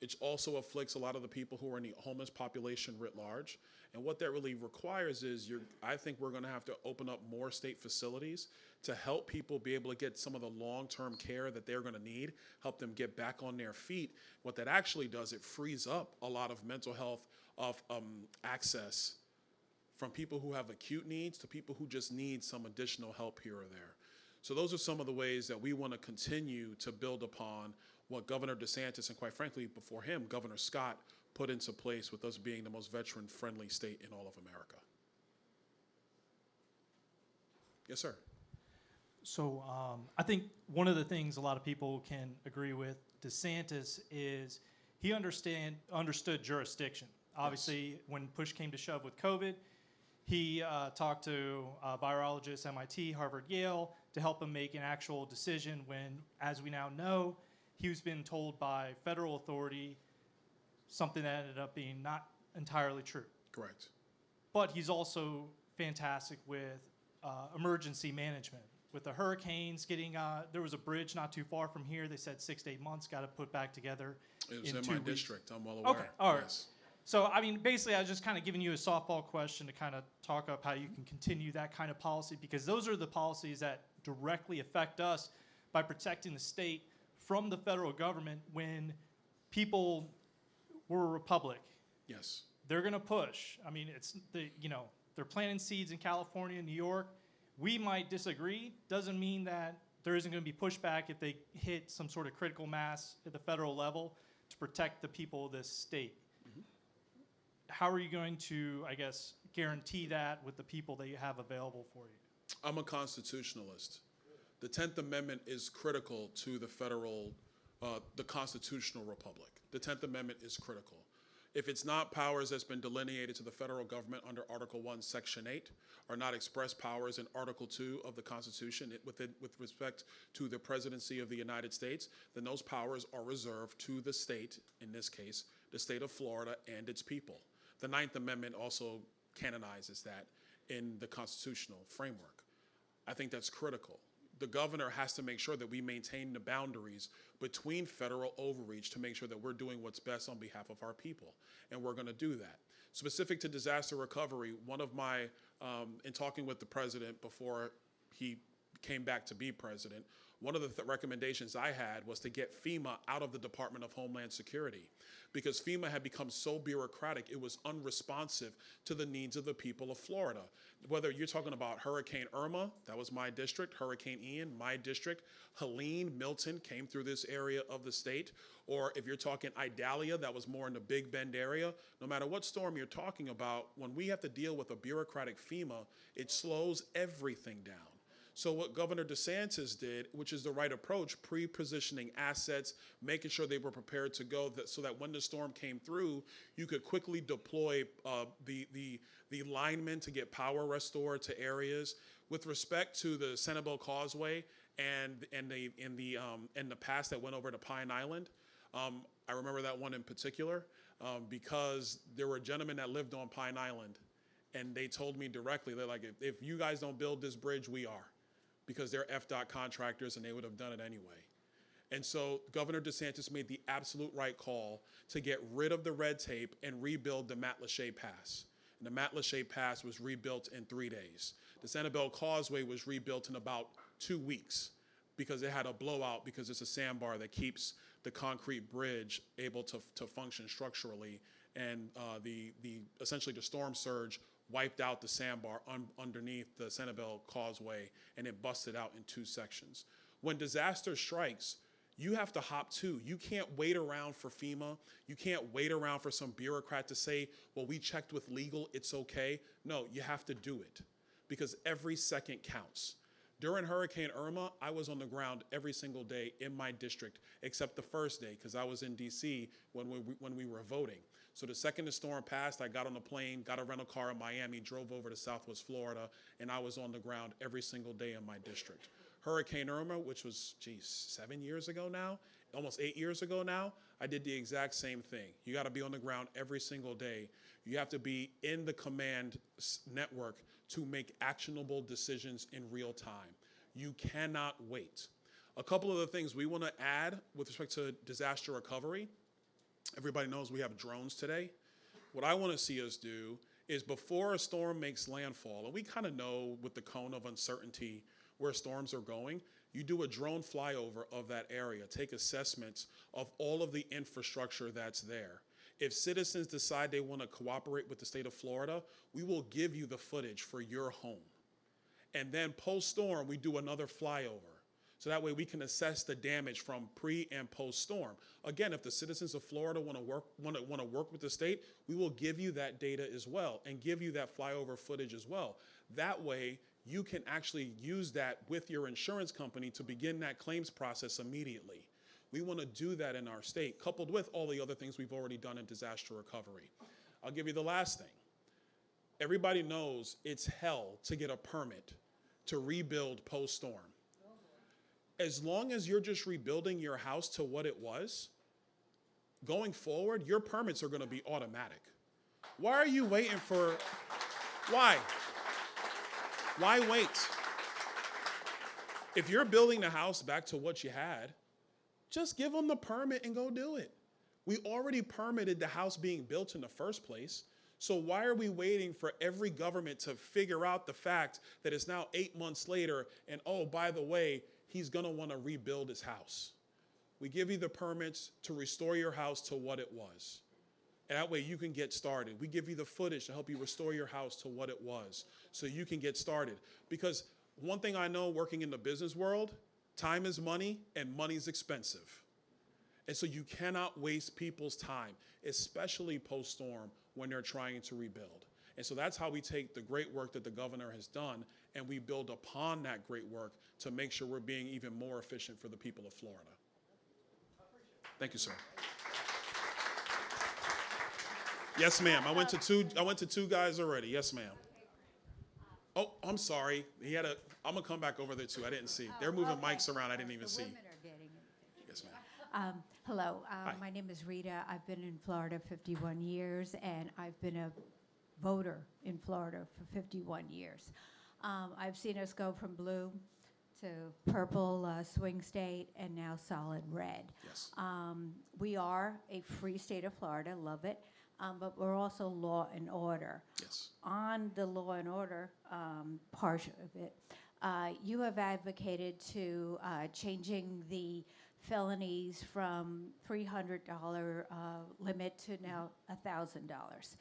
It also afflicts a lot of the people who are in the homeless population writ large. And what that really requires is, I think we're going to have to open up more state facilities to help people be able to get some of the long-term care that they're going to need, help them get back on their feet. What that actually does, it frees up a lot of mental health access from people who have acute needs to people who just need some additional help here or there. So those are some of the ways that we want to continue to build upon what Governor DeSantis and, quite frankly, before him, Governor Scott, put into place, with us being the most veteran-friendly state in all of America. Yes, sir. So I think one of the things a lot of people can agree with DeSantis is he understood jurisdiction. Obviously, when push came to shove with COVID, he talked to virologists, MIT, Harvard, Yale, to help him make an actual decision when, as we now know, he was being told by federal authority something that ended up being not entirely true. Correct. But he's also fantastic with emergency management. With the hurricanes getting, there was a bridge not too far from here. They said 6 to 8 months, got to put back together. It was in in 2 my weeks. district. I'm well aware. Okay, all right. Yes. So, I mean, basically, I was just kind of giving you a softball question to kind of talk up how you can continue that kind of policy, because those are the policies that directly affect us by protecting the state from the federal government. When people were a republic, Yes. they're going to push. I mean, they're planting seeds in California, New York. We might disagree. Doesn't mean that there isn't going to be pushback if they hit some sort of critical mass at the federal level to protect the people of this state. How are you going to, I guess, guarantee that with the people that you have available for you? I'm a constitutionalist. The 10th Amendment is critical to the constitutional republic. The 10th Amendment is critical. If it's not powers that's been delineated to the federal government under Article 1, Section 8, are not express powers in Article 2 of the Constitution with respect to the presidency of the United States, then those powers are reserved to the state, in this case, the state of Florida and its people. The 9th Amendment also canonizes that in the constitutional framework. I think that's critical. The governor has to make sure that we maintain the boundaries between federal overreach to make sure that we're doing what's best on behalf of our people, and we're going to do that. Specific to disaster recovery, one of my, in talking with the president before he came back to be president, one of the recommendations I had was to get FEMA out of the Department of Homeland Security, because FEMA had become so bureaucratic, it was unresponsive to the needs of the people of Florida. Whether you're talking about Hurricane Irma, that was my district, Hurricane Ian, my district, Helene, Milton came through this area of the state, or if you're talking Idalia, that was more in the Big Bend area, no matter what storm you're talking about, when we have to deal with a bureaucratic FEMA, it slows everything down. So what Governor DeSantis did, which is the right approach, pre-positioning assets, making sure they were prepared to go so that when the storm came through, you could quickly deploy the linemen to get power restored to areas. With respect to the Sanibel Causeway and the pass that went over to Pine Island, I remember that one in particular because there were gentlemen that lived on Pine Island, and they told me directly, they're like, if you guys don't build this bridge, we are. Because they're FDOT contractors and they would have done it anyway. And so Governor DeSantis made the absolute right call to get rid of the red tape and rebuild the Matlacha Pass. And the Matlacha Pass was rebuilt in 3 days. The Sanibel Causeway was rebuilt in about 2 weeks because it had a blowout because it's a sandbar that keeps the concrete bridge able to function structurally. And essentially the storm surge wiped out the sandbar underneath the Sanibel Causeway, and it busted out in 2 sections. When disaster strikes, you have to hop too. You can't wait around for FEMA. You can't wait around for some bureaucrat to say, well, we checked with legal, it's okay. No, you have to do it because every second counts. During Hurricane Irma, I was on the ground every single day in my district, except the first day, because I was in DC when we were voting. So the second the storm passed, I got on a plane, got a rental car in Miami, drove over to Southwest Florida, and I was on the ground every single day in my district. Hurricane Irma, which was, 7 years ago now, almost 8 years ago now, I did the exact same thing. You got to be on the ground every single day. You have to be in the command network to make actionable decisions in real time. You cannot wait. A couple of the things we want to add with respect to disaster recovery. Everybody knows we have drones today. What I want to see us do is before a storm makes landfall, and we kind of know with the cone of uncertainty where storms are going, you do a drone flyover of that area, take assessments of all of the infrastructure that's there. If citizens decide they want to cooperate with the state of Florida, we will give you the footage for your home. And then post-storm, we do another flyover. So that way we can assess the damage from pre and post-storm. Again, if the citizens of Florida want to work with the state, we will give you that data as well and give you that flyover footage as well. That way you can actually use that with your insurance company to begin that claims process immediately. We want to do that in our state, coupled with all the other things we've already done in disaster recovery. I'll give you the last thing. Everybody knows it's hell to get a permit to rebuild post-storm. As long as you're just rebuilding your house to what it was, going forward, your permits are going to be automatic. Why are you waiting for, why? Why wait? If you're building the house back to what you had, just give them the permit and go do it. We already permitted the house being built in the first place. So why are we waiting for every government to figure out the fact that it's now 8 months later and, oh, by the way, he's going to want to rebuild his house? We give you the permits to restore your house to what it was. And that way you can get started. We give you the footage to help you restore your house to what it was so you can get started. Because one thing I know working in the business world, time is money and money's expensive. And so you cannot waste people's time, especially post-storm when they're trying to rebuild. And so that's how we take the great work that the governor has done and we build upon that great work to make sure we're being even more efficient for the people of Florida. Thank you, sir. Yes, ma'am. I went to two guys already. Yes, ma'am. Oh, I'm sorry. I'm gonna come back over there too. I didn't see. They're moving mics around. I didn't even see. Yes, ma'am. Hello, Hi. my name is Rita. I've been in Florida 51 years, and I've been a voter in Florida for 51 years. I've seen us go from blue to purple swing state, and now solid red. Yes. We are a free state of Florida, love it, but we're also law and order. Yes. On the law and order portion of it, you have advocated to changing the felonies from $300 limit to now $1,000.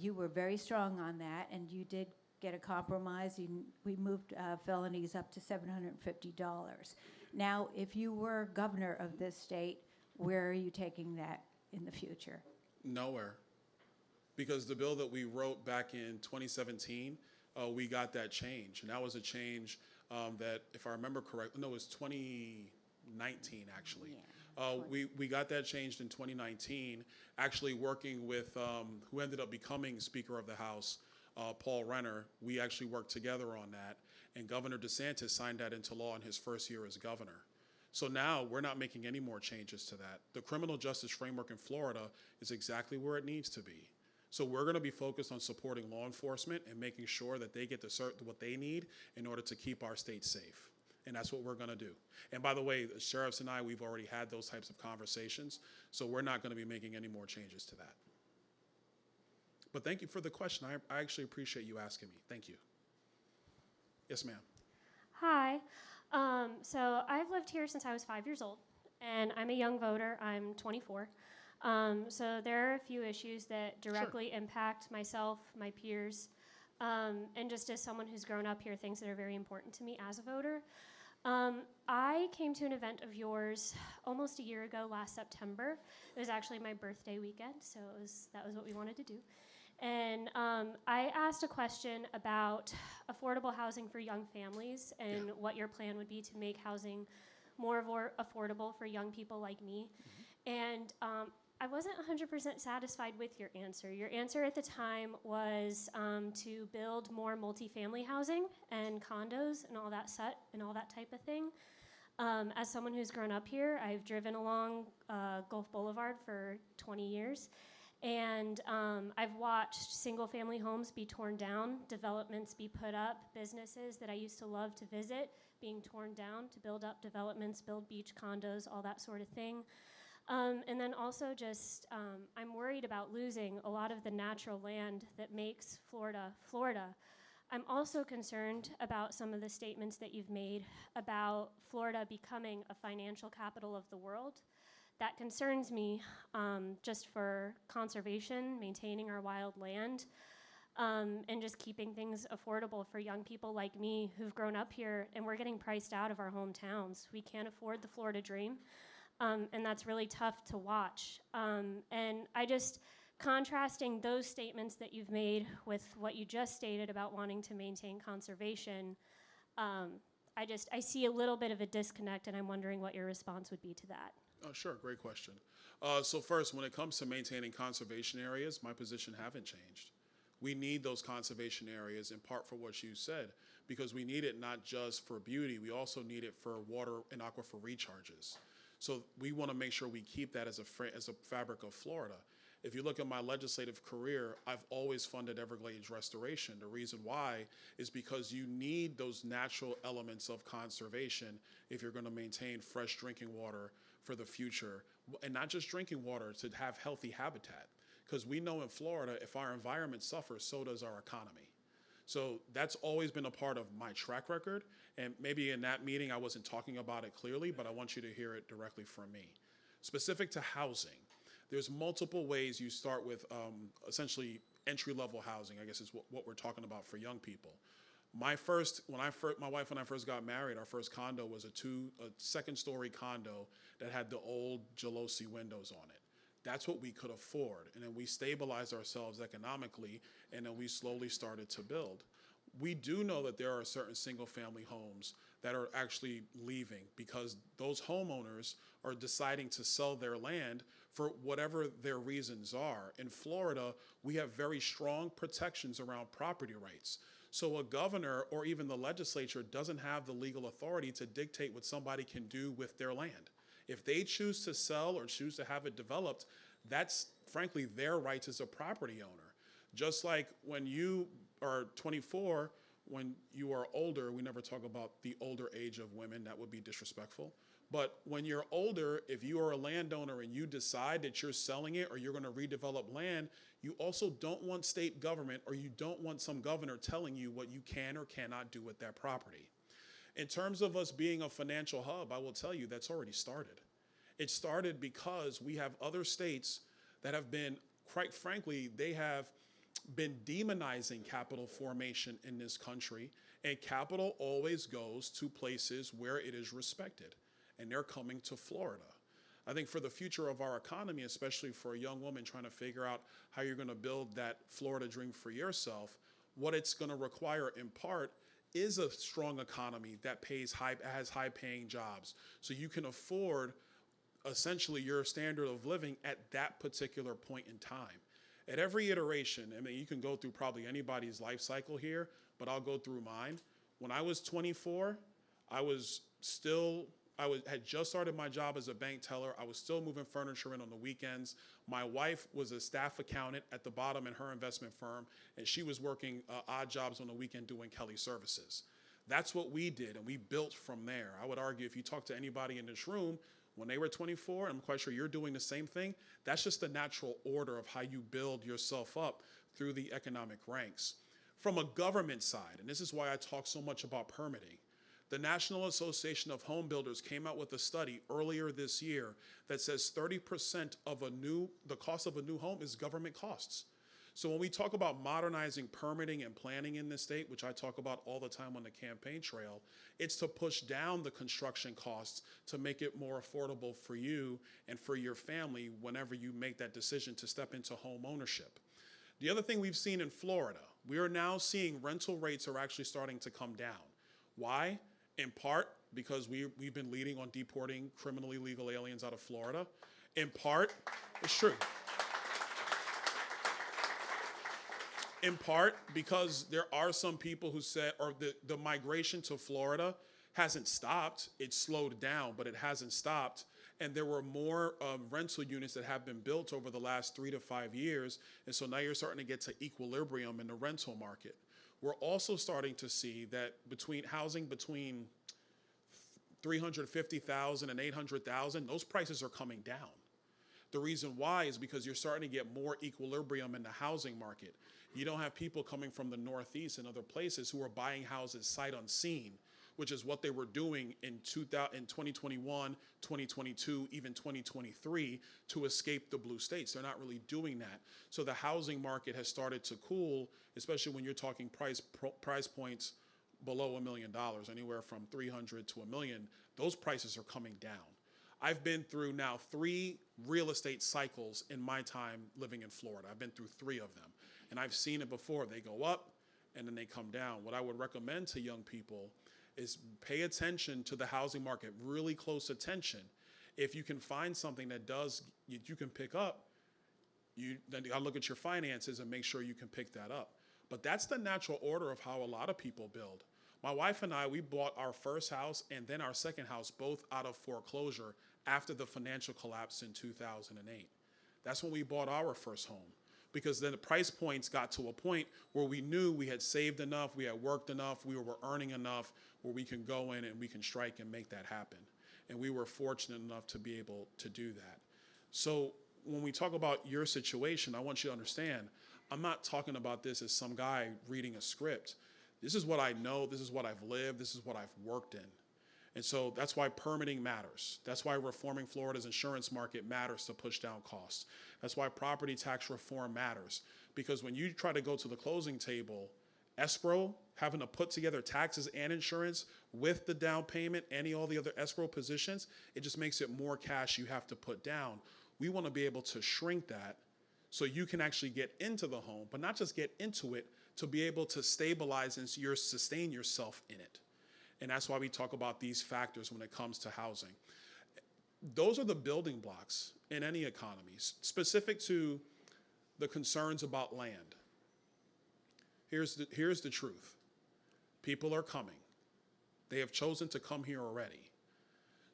You were very strong on that, and you did get a compromise. We moved felonies up to $750. Now, if you were governor of this state, where are you taking that in the future? Nowhere. Because the bill that we wrote back in 2017, we got that change. And that was a change that, if I remember correctly, no, it was 2019 actually. Yeah. We got that changed in 2019, actually working with who ended up becoming Speaker of the House, Paul Renner. We actually worked together on that, and Governor DeSantis signed that into law in his first year as governor. So now we're not making any more changes to that. The criminal justice framework in Florida is exactly where it needs to be. So we're going to be focused on supporting law enforcement and making sure that they get what they need in order to keep our state safe. And that's what we're going to do. And by the way, the sheriffs and I, we've already had those types of conversations, so we're not going to be making any more changes to that. But thank you for the question. I actually appreciate you asking me. Thank you. Yes, ma'am. Hi. So I've lived here since I was 5 years old, and I'm a young voter. I'm 24. So there are a few issues that directly impact myself, my peers, and just as someone who's grown up here, things that are very important to me as a voter. I came to an event of yours almost a year ago, last September. It was actually my birthday weekend, so that was what we wanted to do. And I asked a question about affordable housing for young families and what your plan would be to make housing more affordable for young people like me. And I wasn't 100% satisfied with your answer. Your answer at the time was to build more multifamily housing and condos and all that type of thing. As someone who's grown up here, I've driven along Gulf Boulevard for 20 years. And I've watched single-family homes be torn down, developments be put up, businesses that I used to love to visit being torn down to build up developments, build beach condos, all that sort of thing. And then also just, I'm worried about losing a lot of the natural land that makes Florida, Florida. I'm also concerned about some of the statements that you've made about Florida becoming a financial capital of the world. That concerns me just for conservation, maintaining our wild land, and just keeping things affordable for young people like me who've grown up here, and we're getting priced out of our hometowns. We can't afford the Florida dream, and that's really tough to watch. And I just, contrasting those statements that you've made with what you just stated about wanting to maintain conservation, I see a little bit of a disconnect, and I'm wondering what your response would be to that. Oh, sure, great question. So first, when it comes to maintaining conservation areas, my position haven't changed. We need those conservation areas in part for what you said, because we need it not just for beauty, we also need it for water and aquifer recharges. So we want to make sure we keep that as a fabric of Florida. If you look at my legislative career, I've always funded Everglades restoration. The reason why is because you need those natural elements of conservation if you're going to maintain fresh drinking water for the future, and not just drinking water, to have healthy habitat. Because we know in Florida, if our environment suffers, so does our economy. So that's always been a part of my track record, and maybe in that meeting I wasn't talking about it clearly, but I want you to hear it directly from me. Specific to housing, there's multiple ways you start with essentially entry-level housing, I guess is what we're talking about for young people. My wife and I first got married, our first condo was a second-story condo that had the old Jalopy windows on it. That's what we could afford. And then we stabilized ourselves economically, and then we slowly started to build. We do know that there are certain single family homes that are actually leaving because those homeowners are deciding to sell their land for whatever their reasons are. In Florida, we have very strong protections around property rights. So a governor or even the legislature doesn't have the legal authority to dictate what somebody can do with their land. If they choose to sell or choose to have it developed, that's frankly their rights as a property owner. Just like when you are 24, when you are older, we never talk about the older age of women, that would be disrespectful. But when you're older, if you are a landowner and you decide that you're selling it or you're going to redevelop land, you also don't want state government or you don't want some governor telling you what you can or cannot do with that property. In terms of us being a financial hub, I will tell you that's already started. It started because we have other states that have been, quite frankly, they have been demonizing capital formation in this country, and capital always goes to places where it is respected, and they're coming to Florida. I think for the future of our economy, especially for a young woman trying to figure out how you're going to build that Florida dream for yourself, what it's going to require in part is a strong economy that has high-paying jobs, so you can afford essentially your standard of living at that particular point in time. At every iteration, I mean, you can go through probably anybody's life cycle here, but I'll go through mine. When I was 24, I had just started my job as a bank teller. I was still moving furniture in on the weekends. My wife was a staff accountant at the bottom in her investment firm, and she was working odd jobs on the weekend doing Kelly services. That's what we did, and we built from there. I would argue if you talk to anybody in this room, when they were 24, I'm quite sure you're doing the same thing. That's just the natural order of how you build yourself up through the economic ranks. From a government side, and this is why I talk so much about permitting, the National Association of Home Builders came out with a study earlier this year that says 30% of the cost of a new home is government costs. So when we talk about modernizing permitting and planning in this state, which I talk about all the time on the campaign trail, it's to push down the construction costs to make it more affordable for you and for your family whenever you make that decision to step into home ownership. The other thing we've seen in Florida, we are now seeing rental rates are actually starting to come down. Why? In part because we've been leading on deporting criminally legal aliens out of Florida. In part, it's true. In part because there are some people who said, or the migration to Florida hasn't stopped. It's slowed down, but it hasn't stopped. And there were more rental units that have been built over the last 3 to 5 years. And so now you're starting to get to equilibrium in the rental market. We're also starting to see that between 350,000 and 800,000, those prices are coming down. The reason why is because you're starting to get more equilibrium in the housing market. You don't have people coming from the Northeast and other places who are buying houses sight unseen, which is what they were doing in 2021, 2022, even 2023 to escape the blue states. They're not really doing that. So the housing market has started to cool, especially when you're talking price points below $1 million, anywhere from 300 to $1 million. Those prices are coming down. I've been through now 3 real estate cycles in my time living in Florida. I've been through 3 of them. And I've seen it before. They go up and then they come down. What I would recommend to young people is pay attention to the housing market, really close attention. If you can find something that you can pick up, then you gotta look at your finances and make sure you can pick that up. But that's the natural order of how a lot of people build. My wife and I, we bought our first house and then our second house, both out of foreclosure after the financial collapse in 2008. That's when we bought our first home, because then the price points got to a point where we knew we had saved enough, we had worked enough, we were earning enough where we can go in and we can strike and make that happen. And we were fortunate enough to be able to do that. So when we talk about your situation, I want you to understand, I'm not talking about this as some guy reading a script. This is what I know, this is what I've lived, this is what I've worked in. And so that's why permitting matters. That's why reforming Florida's insurance market matters to push down costs. That's why property tax reform matters. Because when you try to go to the closing table, escrow, having to put together taxes and insurance with the down payment and all the other escrow positions, it just makes it more cash you have to put down. We want to be able to shrink that so you can actually get into the home, but not just get into it, to be able to stabilize and sustain yourself in it. And that's why we talk about these factors when it comes to housing. Those are the building blocks in any economy, specific to the concerns about land. Here's the truth. People are coming. They have chosen to come here already.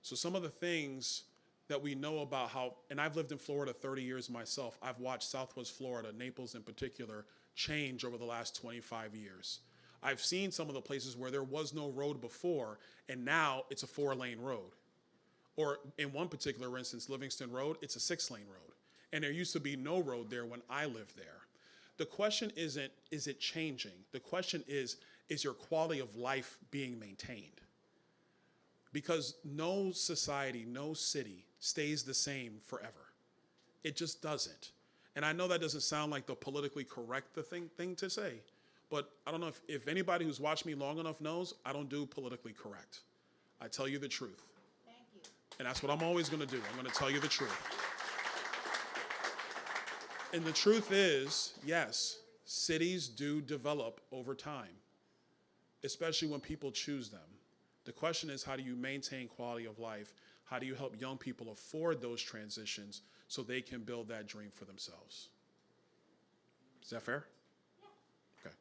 So some of the things that we know about how, and I've lived in Florida 30 years myself, I've watched Southwest Florida, Naples in particular, change over the last 25 years. I've seen some of the places where there was no road before, and now it's a 4-lane road. Or in one particular instance, Livingston Road, it's a 6-lane road. And there used to be no road there when I lived there. The question isn't, is it changing? The question is your quality of life being maintained? Because no society, no city stays the same forever. It just doesn't. And I know that doesn't sound like the politically correct thing to say, but I don't know if anybody who's watched me long enough knows, I don't do politically correct. I tell you the truth. Thank you. And that's what I'm always going to do. I'm going to tell you the truth. And the truth is, yes, cities do develop over time, especially when people choose them. The question is, how do you maintain quality of life? How do you help young people afford those transitions so they can build that dream for themselves? Is that fair? Yeah. Okay.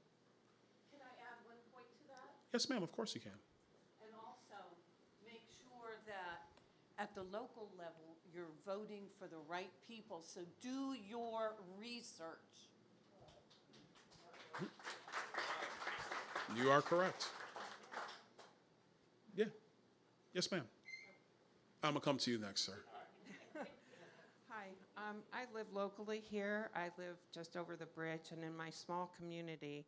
Can I add one point to that? Yes, ma'am, of course you can. And also, make sure that at the local level, you're voting for the right people. So do your research. You are correct. Yeah. Yes, ma'am. I'm going to come to you next, sir. Hi, I live locally here. I live just over the bridge, and in my small community,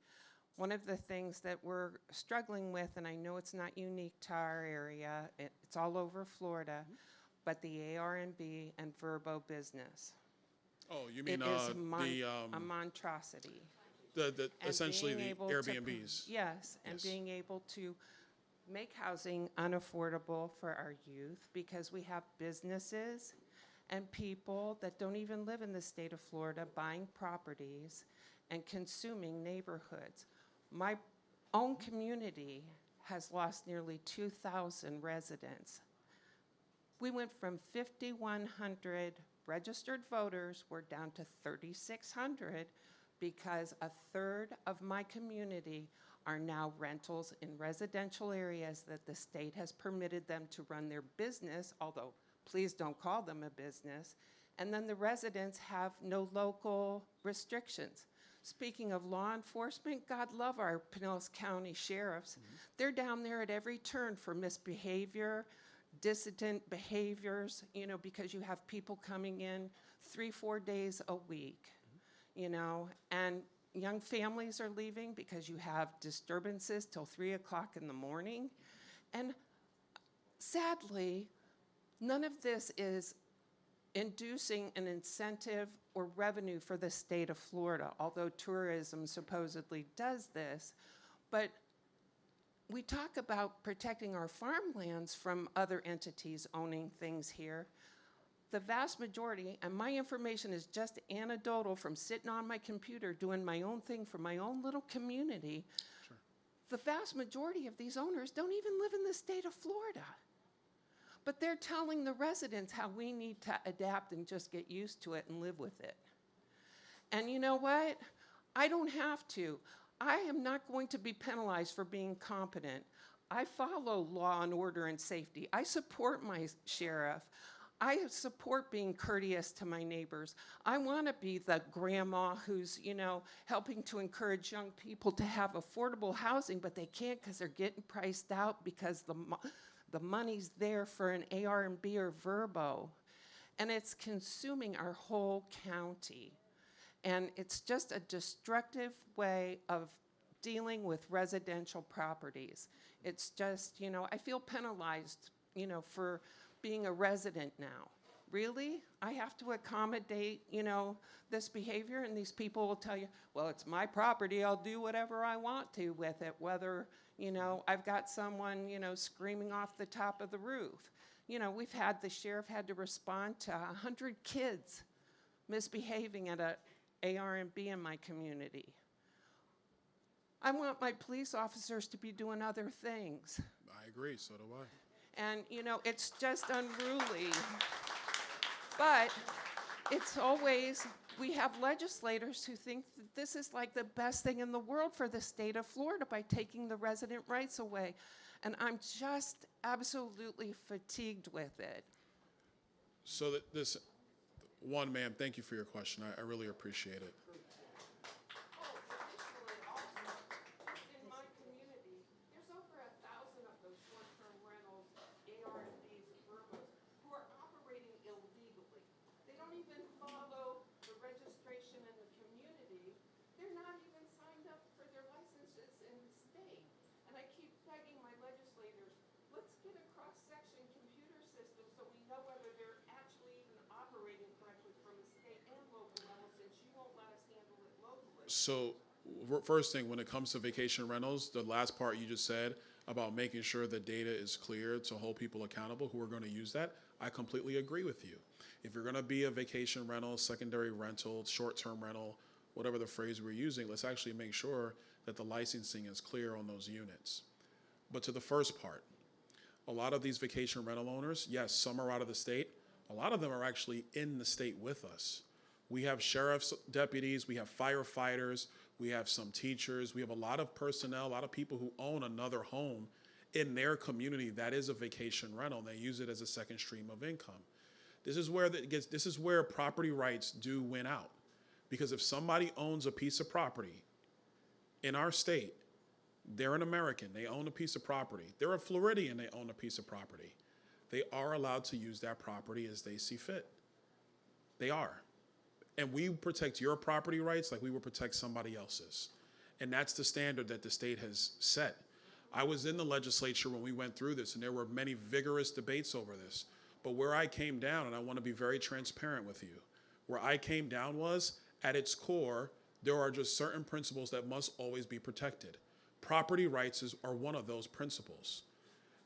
one of the things that we're struggling with, and I know it's not unique to our area, it's all over Florida, but the AR&B and Verbo business. Oh, you mean It is a monstrosity. the And essentially being the able to Airbnbs. Yes, and Yes. being able to make housing unaffordable for our youth because we have businesses and people that don't even live in the state of Florida buying properties and consuming neighborhoods. My own community has lost nearly 2,000 residents. We went from 5,100 registered voters, we're down to 3,600 because a third of my community are now rentals in residential areas that the state has permitted them to run their business, although please don't call them a business. And then the residents have no local restrictions. Speaking of law enforcement, God love our Pinellas County sheriffs. They're down there at every turn for misbehavior, dissident behaviors, you know, because you have people coming in 3-4 days a week, you know, and young families are leaving because you have disturbances till 3 o'clock in the morning. And sadly, none of this is inducing an incentive or revenue for the state of Florida, although tourism supposedly does this. But we talk about protecting our farmlands from other entities owning things here. The vast majority, and my information is just anecdotal from sitting on my computer doing my own thing for my own little community, Sure. the vast majority of these owners don't even live in the state of Florida. But they're telling the residents how we need to adapt and just get used to it and live with it. And you know what? I don't have to. I am not going to be penalized for being competent. I follow law and order and safety. I support my sheriff. I support being courteous to my neighbors. I want to be the grandma who's, you know, helping to encourage young people to have affordable housing, but they can't because they're getting priced out because the money's there for an AR&B or Verbo. And it's consuming our whole county. And it's just a destructive way of dealing with residential properties. It's just, you know, I feel penalized, you know, for being a resident now. Really? I have to accommodate, you know, this behavior, and these people will tell you, well, it's my property, I'll do whatever I want to with it, whether, you know, I've got someone, you know, screaming off the top of the roof. we've had the sheriff had to respond to 100 kids misbehaving at a AR&B in my community. I want my police officers to be doing other things. I agree, so do I. And, it's just unruly. But it's always, we have legislators who think that this is like the best thing in the world for the state of Florida by taking the resident rights away. And I'm just absolutely fatigued with it. So that this, one, ma'am, thank you for your question. I really appreciate it. In my community, there's over 1,000 of those short-term rentals, AR&Bs, verbos, who are operating illegally. They don't even follow the registration in the community. They're not even signed up for their licenses in the state. And I keep begging my legislators, let's get a cross-section computer system so we know whether they're actually even operating correctly from a state and local level, since you won't let us handle it locally. So first thing, when it comes to vacation rentals, the last part you just said about making sure the data is clear to hold people accountable who are going to use that, I completely agree with you. If you're going to be a vacation rental, secondary rental, short-term rental, whatever the phrase we're using, let's actually make sure that the licensing is clear on those units. But to the first part, a lot of these vacation rental owners, yes, some are out of the state. A lot of them are actually in the state with us. We have sheriff's deputies, we have firefighters, we have some teachers, we have a lot of personnel, a lot of people who own another home in their community that is a vacation rental. They use it as a second stream of income. This is where property rights do win out. Because if somebody owns a piece of property in our state, they're an American, they own a piece of property. They're a Floridian, they own a piece of property. They are allowed to use that property as they see fit. They are. And we protect your property rights like we would protect somebody else's. And that's the standard that the state has set. I was in the legislature when we went through this, and there were many vigorous debates over this. But where I came down, and I want to be very transparent with you, where I came down was, at its core, there are just certain principles that must always be protected. Property rights are one of those principles.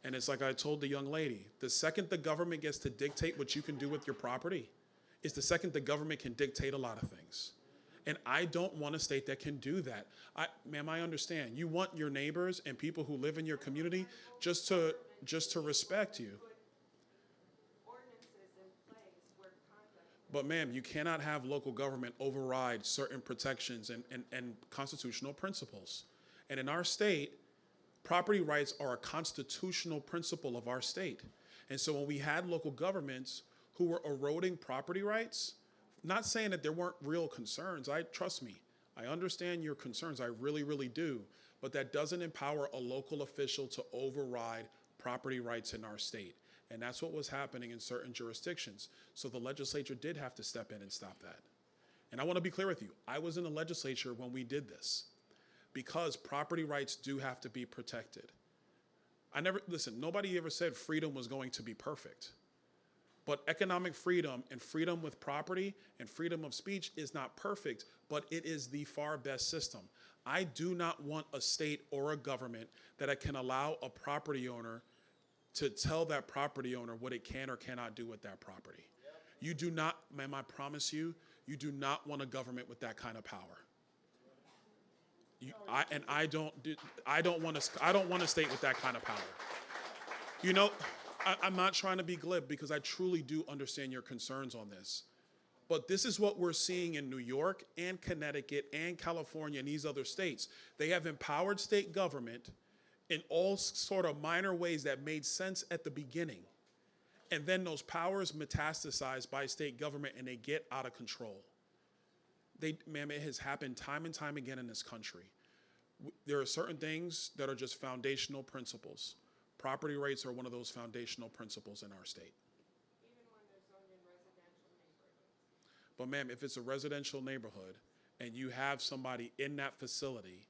And it's like I told the young lady, the second the government gets to dictate what you can do with your property, is the second the government can dictate a lot of things. And I don't want a state that can do that. Ma'am, I understand. You want your neighbors and people who live in your community just to respect you. But ma'am, you cannot have local government override certain protections and constitutional principles. And in our state, property rights are a constitutional principle of our state. And so when we had local governments who were eroding property rights, not saying that there weren't real concerns. Trust me, I understand your concerns. I really, really do. But that doesn't empower a local official to override property rights in our state. And that's what was happening in certain jurisdictions. So the legislature did have to step in and stop that. And I want to be clear with you. I was in the legislature when we did this, because property rights do have to be protected. Listen, nobody ever said freedom was going to be perfect. But economic freedom and freedom with property and freedom of speech is not perfect, but it is the far best system. I do not want a state or a government that can allow a property owner to tell that property owner what it can or cannot do with that property. You do not, ma'am, I promise you, you do not want a government with that kind of power. I don't want a state with that kind of power. You know, I'm not trying to be glib, because I truly do understand your concerns on this. But this is what we're seeing in New York and Connecticut and California and these other states. They have empowered state government in all sort of minor ways that made sense at the beginning. And then those powers metastasize by state government and they get out of control. Ma'am, it has happened time and time again in this country. There are certain things that are just foundational principles. Property rights are one of those foundational principles in our state. Even when they're zoned in residential neighborhoods. But ma'am, if it's a residential neighborhood and you have somebody in that facility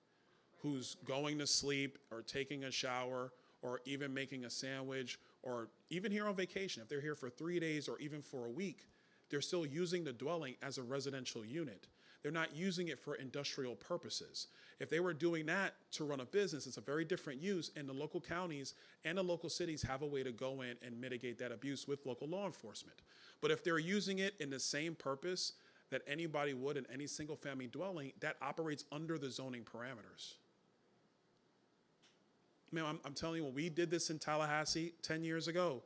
who's going to sleep or taking a shower or even making a sandwich or even here on vacation, if they're here for 3 days or even for a week, they're still using the dwelling as a residential unit. They're not using it for industrial purposes. If they were doing that to run a business, it's a very different use, and the local counties and the local cities have a way to go in and mitigate that abuse with local law enforcement. But if they're using it in the same purpose that anybody would in any single family dwelling, that operates under the zoning parameters. Man, I'm telling you, when we did this in Tallahassee 10 years ago,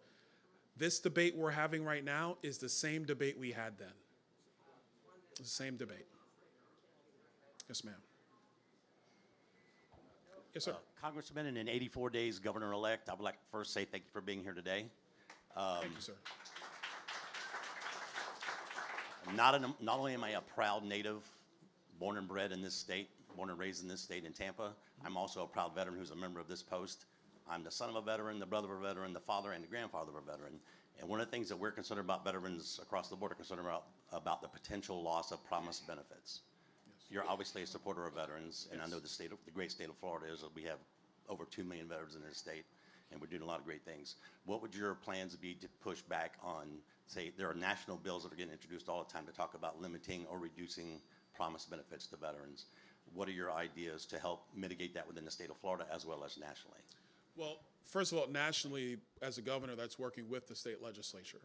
this debate we're having right now is the same debate we had then. It's the same debate. Yes, ma'am. Yes, sir. Congressman, and in 84 days, Governor-elect, I would like to first say thank you for being here today. Thank you, sir. Not only am I a proud native, born and bred in this state, born and raised in this state in Tampa, I'm also a proud veteran who's a member of this post. I'm the son of a veteran, the brother of a veteran, the father and the grandfather of a veteran. And one of the things that we're concerned about, veterans across the board are concerned about the potential loss of promised benefits. You're obviously a supporter of veterans, and I know the great state of Florida is that we have over 2 million veterans in this state, and we're doing a lot of great things. What would your plans be to push back on, say, there are national bills that are getting introduced all the time to talk about limiting or reducing promised benefits to veterans. What are your ideas to help mitigate that within the state of Florida as well as nationally? Well, first of all, nationally, as a governor, that's working with the state legislature.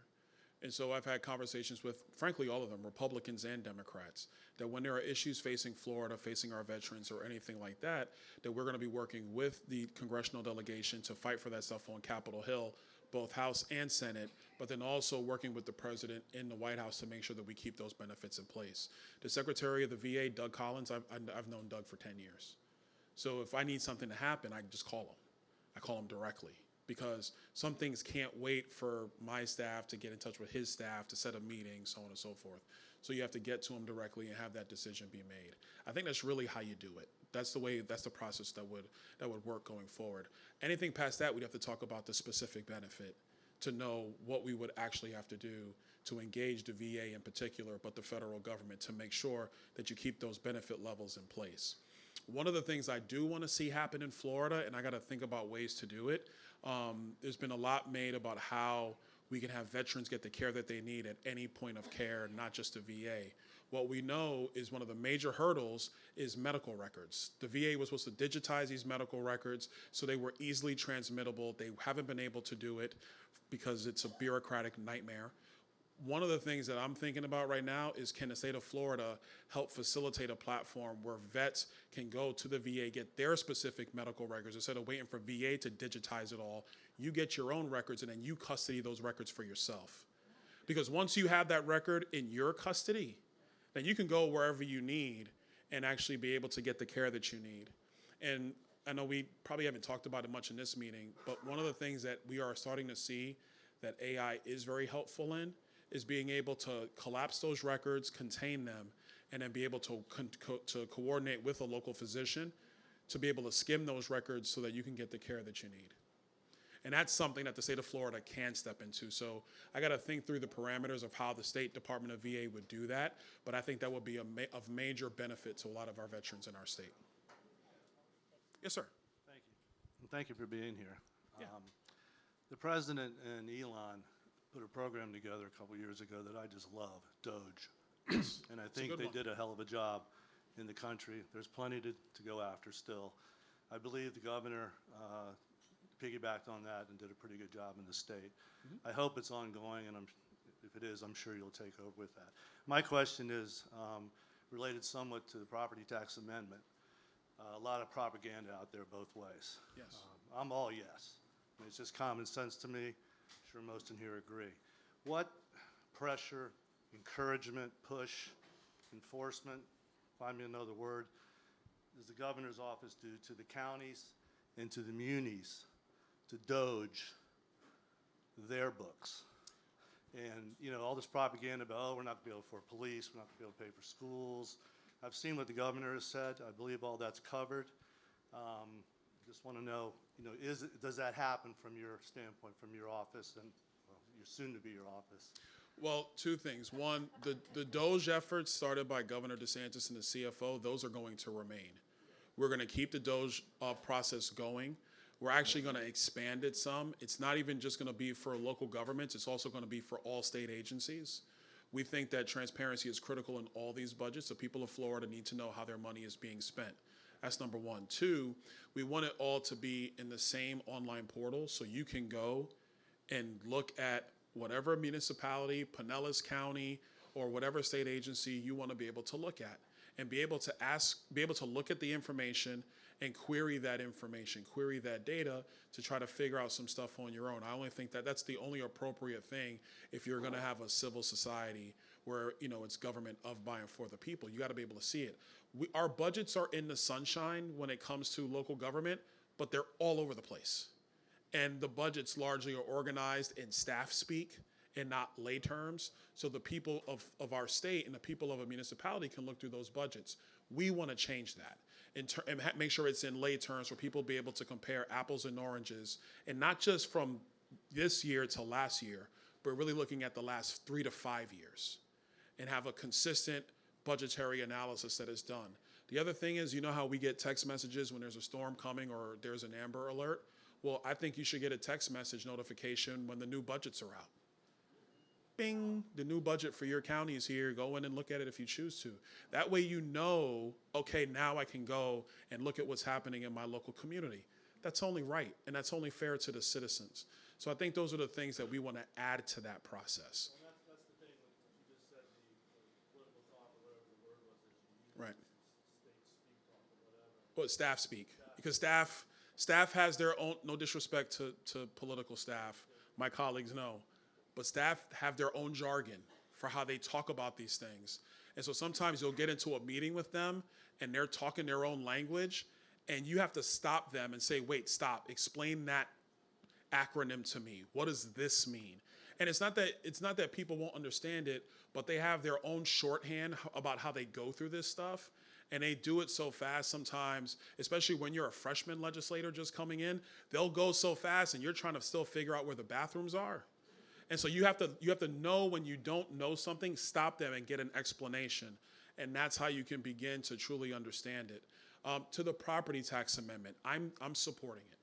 And so I've had conversations with, frankly, all of them, Republicans and Democrats, that when there are issues facing Florida, facing our veterans or anything like that, that we're going to be working with the congressional delegation to fight for that stuff on Capitol Hill, both House and Senate, but then also working with the president in the White House to make sure that we keep those benefits in place. The Secretary of the VA, Doug Collins, I've known Doug for 10 years. So if I need something to happen, I can just call him. I call him directly, because some things can't wait for my staff to get in touch with his staff to set a meeting, so on and so forth. So you have to get to him directly and have that decision be made. I think that's really how you do it. That's the process that would work going forward. Anything past that, we'd have to talk about the specific benefit to know what we would actually have to do to engage the VA in particular, but the federal government, to make sure that you keep those benefit levels in place. One of the things I do want to see happen in Florida, and I got to think about ways to do it, there's been a lot made about how we can have veterans get the care that they need at any point of care, not just the VA. What we know is one of the major hurdles is medical records. The VA was supposed to digitize these medical records so they were easily transmittable. They haven't been able to do it because it's a bureaucratic nightmare. One of the things that I'm thinking about right now is, can the state of Florida help facilitate a platform where vets can go to the VA, get their specific medical records, instead of waiting for VA to digitize it all. You get your own records, and then you custody those records for yourself. Because once you have that record in your custody, then you can go wherever you need and actually be able to get the care that you need. And I know we probably haven't talked about it much in this meeting, but one of the things that we are starting to see that AI is very helpful in is being able to collapse those records, contain them, and then be able to coordinate with a local physician to be able to skim those records so that you can get the care that you need. And that's something that the state of Florida can step into. So I got to think through the parameters of how the State Department of VA would do that, but I think that would be of major benefit to a lot of our veterans in our state. Yes, sir. Thank you. And thank you for being here. Yeah. The president and Elon put a program together a couple years ago that I just love, Doge. And I think they did a hell of a job in the country. There's plenty to go after still. I believe the governor piggybacked on that and did a pretty good job in the state. I hope it's ongoing, and if it is, I'm sure you'll take over with that. My question is related somewhat to the property tax amendment. A lot of propaganda out there both ways. Yes. I'm all yes. I mean, it's just common sense to me. I'm sure most in here agree. What pressure, encouragement, push, enforcement, find me another word, does the governor's office do to the counties and to the munis to Doge their books? And, you know, all this propaganda about, oh, we're not going to be able to afford police, we're not going to be able to pay for schools. I've seen what the governor has said. I believe all that's covered. Just want to know, you know, does that happen from your standpoint, from your office, and well, your soon-to-be your office? Well, two things. One, the Doge efforts started by Governor DeSantis and the CFO, those are going to remain. We're going to keep the Doge process going. We're actually going to expand it some. It's not even just going to be for local governments. It's also going to be for all state agencies. We think that transparency is critical in all these budgets. The people of Florida need to know how their money is being spent. That's number one. Two, we want it all to be in the same online portal so you can go and look at whatever municipality, Pinellas County, or whatever state agency you want to be able to look at and be able to look at the information and query that information, query that data to try to figure out some stuff on your own. I only think that that's the only appropriate thing if you're going to have a civil society where, you know, it's government of, by, and for the people. You got to be able to see it. Our budgets are in the sunshine when it comes to local government, but they're all over the place. And the budgets largely are organized in staff speak and not lay terms. So the people of our state and the people of a municipality can look through those budgets. We want to change that and make sure it's in lay terms where people be able to compare apples and oranges, and not just from this year to last year, but really looking at the last 3 to 5 years and have a consistent budgetary analysis that is done. The other thing is, you know how we get text messages when there's a storm coming or there's an Amber Alert? Well, I think you should get a text message notification when the new budgets are out. Bing, the new budget for your county is here. Go in and look at it if you choose to. That way you know, okay, now I can go and look at what's happening in my local community. That's only right, and that's only fair to the citizens. So I think those are the things that we want to add to that process. Well, that's the thing, what you just said, the political talk or whatever the word was that you used. Right. State speak talk or whatever. Well, staff speak, because staff has their own, no disrespect to political staff, my colleagues know, but staff have their own jargon for how they talk about these things. And so sometimes you'll get into a meeting with them and they're talking their own language, and you have to stop them and say, wait, stop, explain that acronym to me. What does this mean? And it's not that people won't understand it, but they have their own shorthand about how they go through this stuff. And they do it so fast sometimes, especially when you're a freshman legislator just coming in, they'll go so fast and you're trying to still figure out where the bathrooms are. And so you have to know when you don't know something, stop them and get an explanation. And that's how you can begin to truly understand it. To the property tax amendment, I'm supporting it.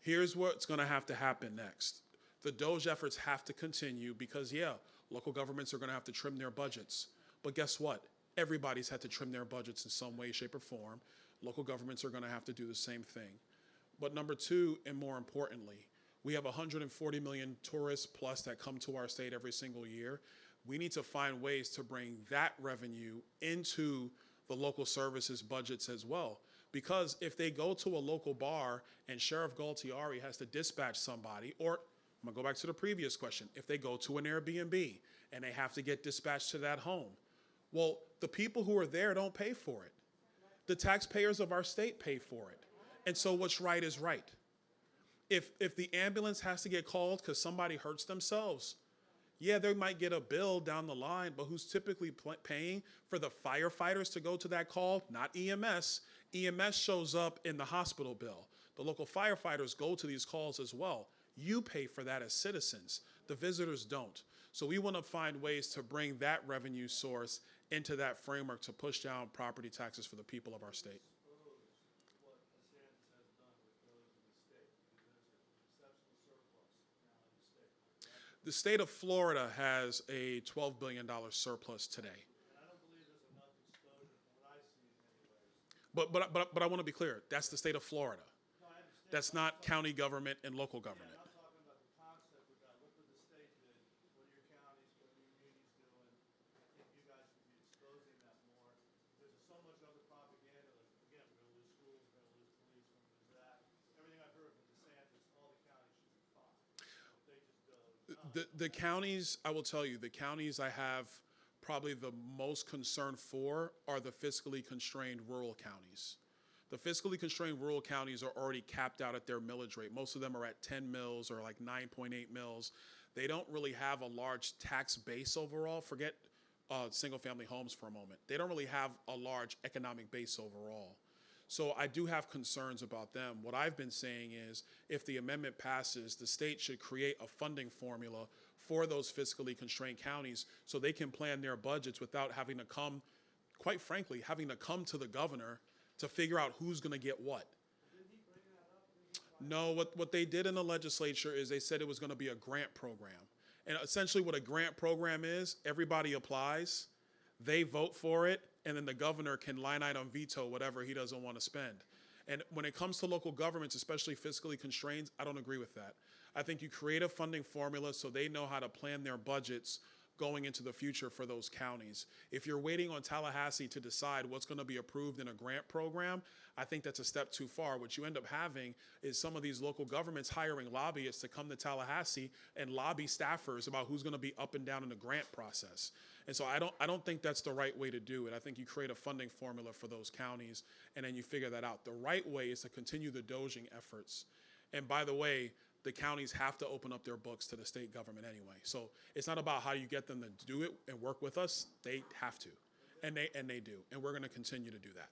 Here's what's going to happen next. The DOGE efforts have to continue because, yeah, local governments are going to have to trim their budgets. But guess what? Everybody's had to trim their budgets in some way, shape, or form. Local governments are going to have to do the same thing. But number two, and more importantly, we have 140 million tourists plus that come to our state every single year. We need to find ways to bring that revenue into the local services budgets as well. Because if they go to a local bar and Sheriff Galtieri has to dispatch somebody, or I'm gonna go back to the previous question, if they go to an Airbnb and they have to get dispatched to that home, well, the people who are there don't pay for it. The taxpayers of our state pay for it. And so what's right is right. If the ambulance has to get called because somebody hurts themselves, yeah, they might get a bill down the line, but who's typically paying for the firefighters to go to that call? Not EMS. EMS shows up in the hospital bill. The local firefighters go to these calls as well. You pay for that as citizens. The visitors don't. So we want to find ways to bring that revenue source into that framework to push down property taxes for the people of our state. The state of Florida has a $12 billion surplus today. And I don't believe there's enough exposure from what I see anyways. But I want to be clear, that's the state of Florida. No, I understand. That's not county government and local government. Yeah, I'm talking about the concept about what would the state do, what are your counties, what are your munis doing? I think you guys should be exposing that more. There's so much other propaganda, like, again, we're gonna lose schools, we're gonna lose police, we're gonna lose that. Everything I've heard from DeSantis, all the counties should be fine. They just go. The counties, I will tell you, the counties I have probably the most concern for are the fiscally constrained rural counties. The fiscally constrained rural counties are already capped out at their millage rate. Most of them are at 10 mills or like 9.8 mills. They don't really have a large tax base overall. Forget single-family homes for a moment. They don't really have a large economic base overall. So I do have concerns about them. What I've been saying is if the amendment passes, the state should create a funding formula for those fiscally constrained counties so they can plan their budgets without having to come, quite frankly, having to come to the governor to figure out who's going to get what. No, what they did in the legislature is they said it was going to be a grant program. And essentially what a grant program is, everybody applies, they vote for it, and then the governor can line item veto whatever he doesn't want to spend. And when it comes to local governments, especially fiscally constrained, I don't agree with that. I think you create a funding formula so they know how to plan their budgets going into the future for those counties. If you're waiting on Tallahassee to decide what's going to be approved in a grant program, I think that's a step too far. What you end up having is some of these local governments hiring lobbyists to come to Tallahassee and lobby staffers about who's going to be up and down in the grant process. And so I don't think that's the right way to do it. I think you create a funding formula for those counties and then you figure that out. The right way is to continue the doging efforts. And by the way, the counties have to open up their books to the state government anyway. So it's not about how you get them to do it and work with us. They have to, and they do. And we're going to continue to do that.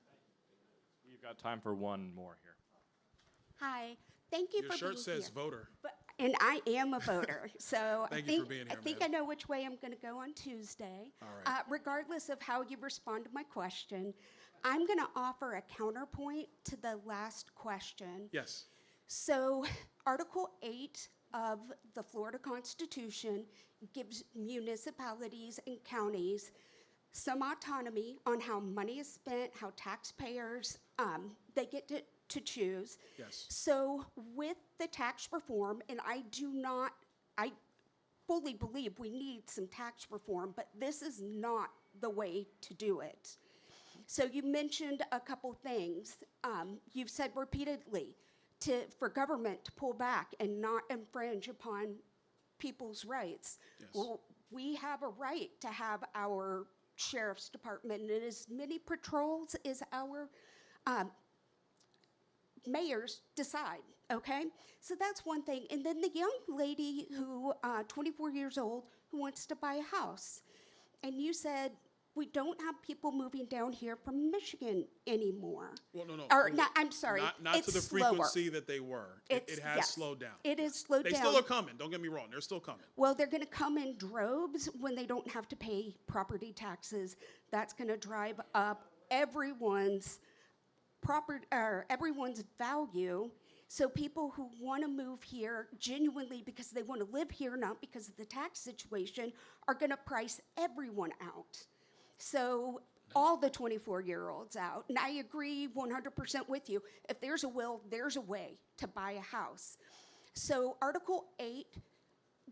We've got time for one more here. Hi, thank you Your for shirt being says here. voter. And I am a voter, so Thank I you think, for being here, I think ma'am. I know which way I'm going to go on Tuesday. All right. Regardless of how you respond to my question, I'm going to offer a counterpoint to the last question. Yes. So Article 8 of the Florida Constitution gives municipalities and counties some autonomy on how money is spent, how taxpayers, they get to choose. Yes. So with the tax reform, and I fully believe we need some tax reform, but this is not the way to do it. So you mentioned a couple things. You've said repeatedly for government to pull back and not infringe upon people's rights. Yes. Well, we have a right to have our sheriff's department and as many patrols as our mayors decide, okay? So that's one thing. And then the young lady who, 24 years old, who wants to buy a house. And you said, we don't have people moving down here from Michigan anymore. Well, no. Or, not, I'm sorry, Not it's to the slower. frequency that they were. It has yes, slowed down. It is slowed They down. still are coming. Don't get me wrong. They're still coming. Well, they're going to come in droves when they don't have to pay property taxes. That's going to drive up everyone's everyone's value. So people who want to move here genuinely because they want to live here, not because of the tax situation, are going to price everyone out. So all the 24-year-olds out. And I agree 100% with you. If there's a will, there's a way to buy a house. So Article 8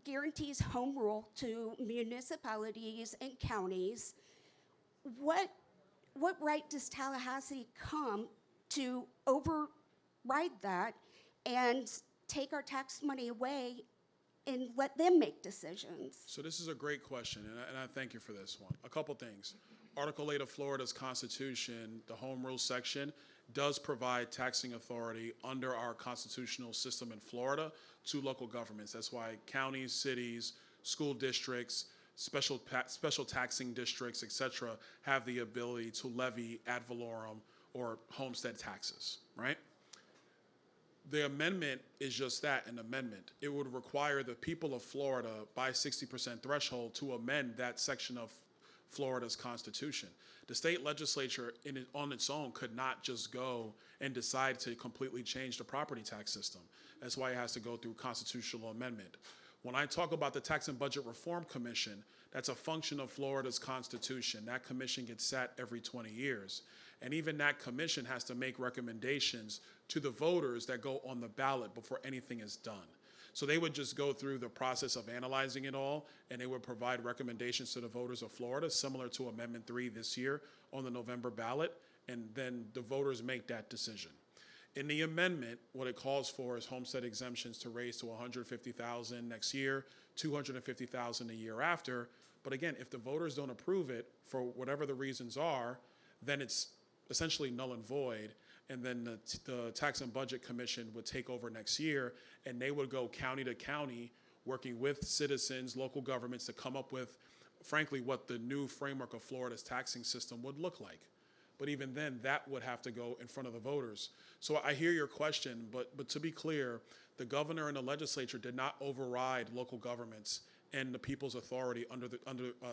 guarantees home rule to municipalities and counties. What right does Tallahassee come to override that and take our tax money away and let them make decisions? So this is a great question, and I thank you for this one. A couple things. Article 8 of Florida's Constitution, the Home Rule section, does provide taxing authority under our constitutional system in Florida to local governments. That's why counties, cities, school districts, special taxing districts, et cetera, have the ability to levy ad valorem or homestead taxes, right? The amendment is just that, an amendment. It would require the people of Florida by 60% threshold to amend that section of Florida's Constitution. The state legislature on its own could not just go and decide to completely change the property tax system. That's why it has to go through constitutional amendment. When I talk about the Tax and Budget Reform Commission, that's a function of Florida's Constitution. That commission gets set every 20 years. And even that commission has to make recommendations to the voters that go on the ballot before anything is done. So they would just go through the process of analyzing it all, and they would provide recommendations to the voters of Florida, similar to Amendment 3 this year on the November ballot, and then the voters make that decision. In the amendment, what it calls for is homestead exemptions to raise to $150,000 next year, $250,000 a year after. But again, if the voters don't approve it for whatever the reasons are, then it's essentially null and void. And then the Tax and Budget Commission would take over next year, and they would go county to county, working with citizens, local governments to come up with, frankly, what the new framework of Florida's taxing system would look like. But even then, that would have to go in front of the voters. So I hear your question, but to be clear, the governor and the legislature did not override local governments and the people's authority under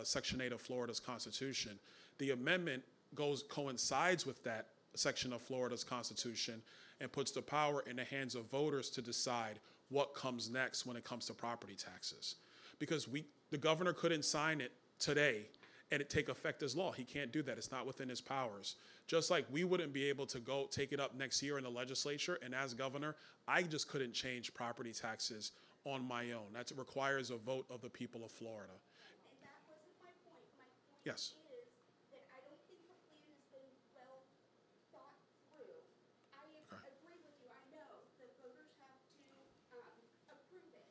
Section 8 of Florida's Constitution. The amendment coincides with that section of Florida's Constitution and puts the power in the hands of voters to decide what comes next when it comes to property taxes. because the governor couldn't sign it today and it take effect as law. He can't do that. It's not within his powers. Just like we wouldn't be able to go take it up next year in the legislature, and as governor, I just couldn't change property taxes on my own. That requires a vote of the people of Florida. And that wasn't my point. My point Yes. is that I don't think the plan has been well thought through. I agree with you. I know the voters have to approve it.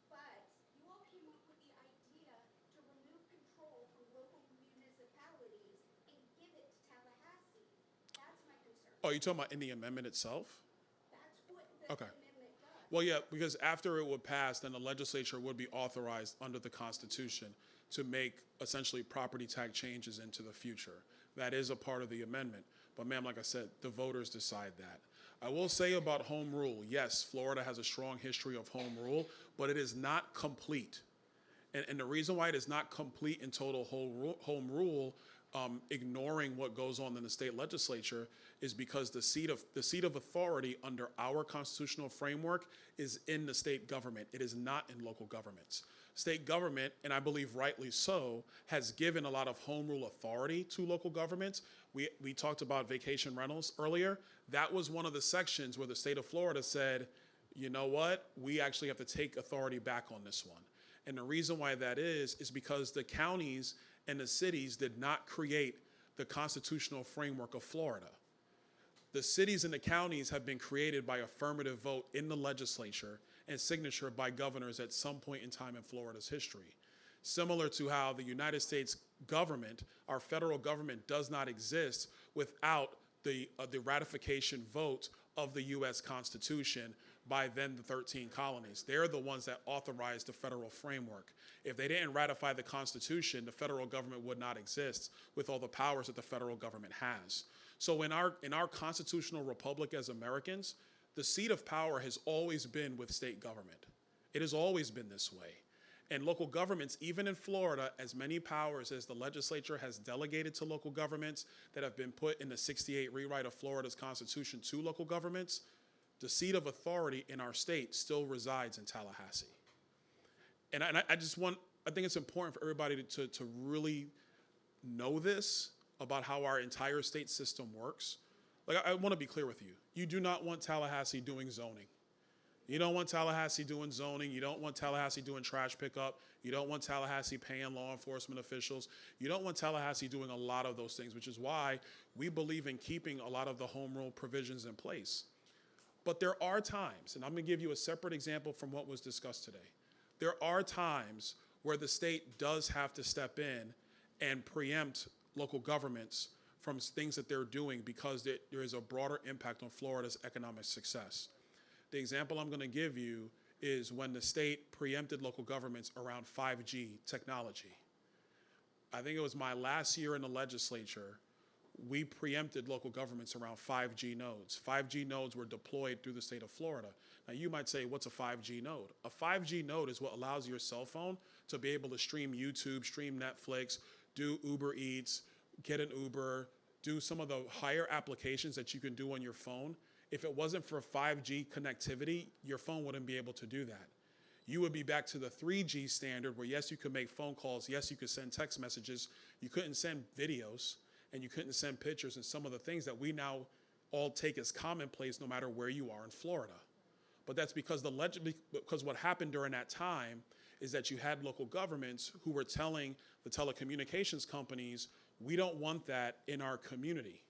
But you all came up with the idea to remove control from local municipalities and give it to Tallahassee. That's my concern. Oh, you talking about in the amendment itself? That's what the Okay. amendment does. Well, yeah, because after it would pass, then the legislature would be authorized under the Constitution to make essentially property tax changes into the future. That is a part of the amendment. But ma'am, like I said, the voters decide that. I will say about home rule, yes, Florida has a strong history of home rule, but it is not complete. And the reason why it is not complete in total home rule, ignoring what goes on in the state legislature, is because the seat of authority under our constitutional framework is in the state government. It is not in local governments. State government, and I believe rightly so, has given a lot of home rule authority to local governments. We talked about vacation rentals earlier. That was one of the sections where the state of Florida said, you know what, we actually have to take authority back on this one. And the reason why that is because the counties and the cities did not create the constitutional framework of Florida. The cities and the counties have been created by affirmative vote in the legislature and signature by governors at some point in time in Florida's history. Similar to how the United States government, our federal government, does not exist without the ratification vote of the U.S. Constitution by then the 13 colonies. They're the ones that authorized the federal framework. If they didn't ratify the Constitution, the federal government would not exist with all the powers that the federal government has. So in our constitutional republic as Americans, the seat of power has always been with state government. It has always been this way. And local governments, even in Florida, as many powers as the legislature has delegated to local governments that have been put in the 68 rewrite of Florida's Constitution to local governments, the seat of authority in our state still resides in Tallahassee. And I think it's important for everybody to really know this about how our entire state system works. Like, I want to be clear with you. You do not want Tallahassee doing zoning. You don't want Tallahassee doing zoning. You don't want Tallahassee doing trash pickup. You don't want Tallahassee paying law enforcement officials. You don't want Tallahassee doing a lot of those things, which is why we believe in keeping a lot of the home rule provisions in place. But there are times, and I'm going to give you a separate example from what was discussed today. There are times where the state does have to step in and preempt local governments from things that they're doing because there is a broader impact on Florida's economic success. The example I'm going to give you is when the state preempted local governments around 5G technology. I think it was my last year in the legislature, we preempted local governments around 5G nodes. 5G nodes were deployed through the state of Florida. Now you might say, what's a 5G node? A 5G node is what allows your cell phone to be able to stream YouTube, stream Netflix, do Uber Eats, get an Uber, do some of the higher applications that you can do on your phone. If it wasn't for 5G connectivity, your phone wouldn't be able to do that. You would be back to the 3G standard where yes, you could make phone calls, yes, you could send text messages, you couldn't send videos, and you couldn't send pictures and some of the things that we now all take as commonplace no matter where you are in Florida. But that's because because what happened during that time is that you had local governments who were telling the telecommunications companies, we don't want that in our community.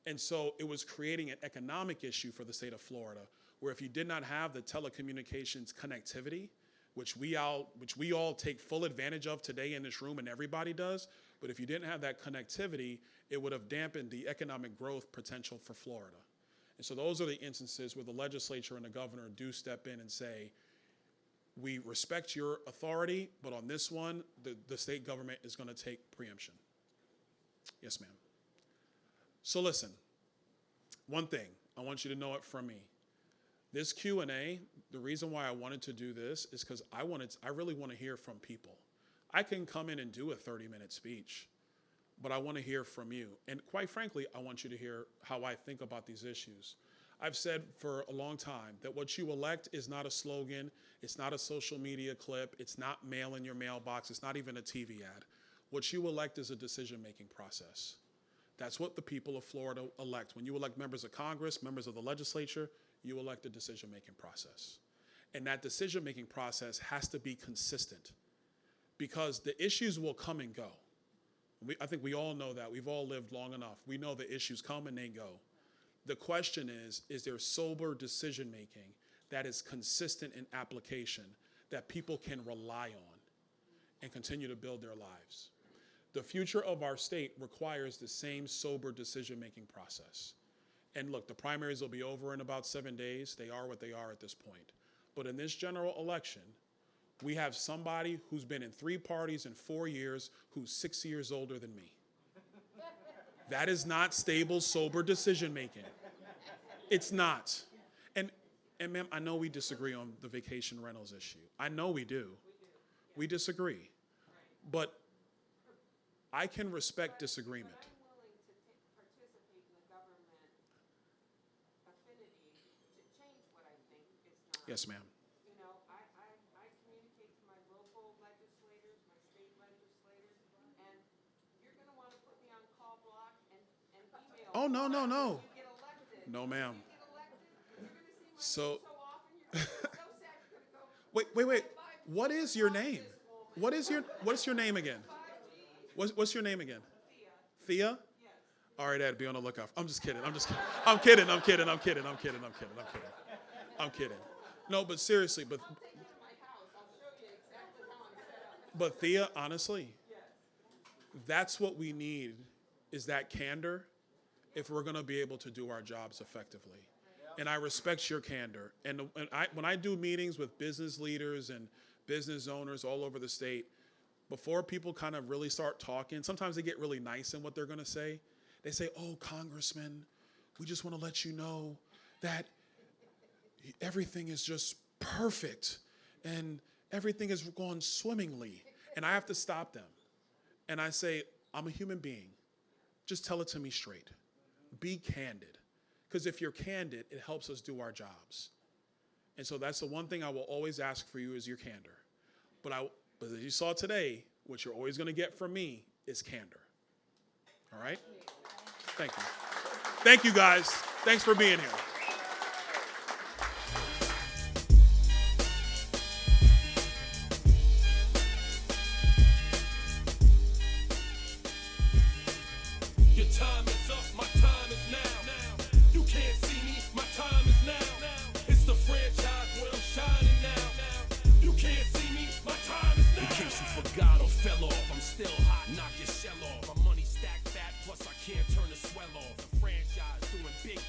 And so it was creating an economic issue for the state of Florida, where if you did not have the telecommunications connectivity, which we all take full advantage of today in this room and everybody does, but if you didn't have that connectivity, it would have dampened the economic growth potential for Florida. And so those are the instances where the legislature and the governor do step in and say, we respect your authority, but on this one, the state government is going to take preemption. Yes, ma'am. So listen, one thing, I want you to know it from me. This Q&A, the reason why I wanted to do this is because I really want to hear from people. I can come in and do a 30-minute speech, but I want to hear from you. And quite frankly, I want you to hear how I think about these issues. I've said for a long time that what you elect is not a slogan, it's not a social media clip, it's not mail in your mailbox, it's not even a TV ad. What you elect is a decision-making process. That's what the people of Florida elect. When you elect members of Congress, members of the legislature, you elect a decision-making process. And that decision-making process has to be consistent because the issues will come and go. I think we all know that. We've all lived long enough. We know the issues come and they go. The question is there sober decision-making that is consistent in application that people can rely on and continue to build their lives? The future of our state requires the same sober decision-making process. And look, the primaries will be over in about 7 days. They are what they are at this point. But in this general election, we have somebody who's been in 3 parties in 4 years who's 6 years older than me. That is not stable, sober decision-making. It's not. And ma'am, I know we disagree on the vacation rentals issue. I know we do. We disagree. But I can respect disagreement. Yes, ma'am. You know, I communicate to my local legislators, my state legislators, and you're going to want to put me on call block and email. Oh, no, no, no. You get elected. No, ma'am. You get elected, you're going to see my So, name so often, you're going to be so sad you're going to go. wait. What is your name? What's your name again? What's your name again? Thea? All right, Ed, be on the lookout. I'm just kidding. I'm kidding. No, but seriously, but Thea, honestly, that's what we need is that candor if we're going to be able to do our jobs effectively. And I respect your candor. And when I do meetings with business leaders and business owners all over the state, before people kind of really start talking, sometimes they get really nice in what they're going to say. They say, "Oh, Congressman, we just want to let you know that everything is just perfect and everything is going swimmingly." And I have to stop them. And I say, I'm a human being. Just tell it to me straight. Be candid. Because if you're candid, it helps us do our jobs. And so that's the one thing I will always ask for you is your candor. But as you saw today, what you're always going to get from me is candor. All right? Thank you. Thank you, guys. Thanks for being here. Your time is up, my time is now. You can't see me, my time is now. It's the franchise where I'm shining now. You can't see me, my time is now. In case you forgot or fell off, I'm still hot, knock your shell off.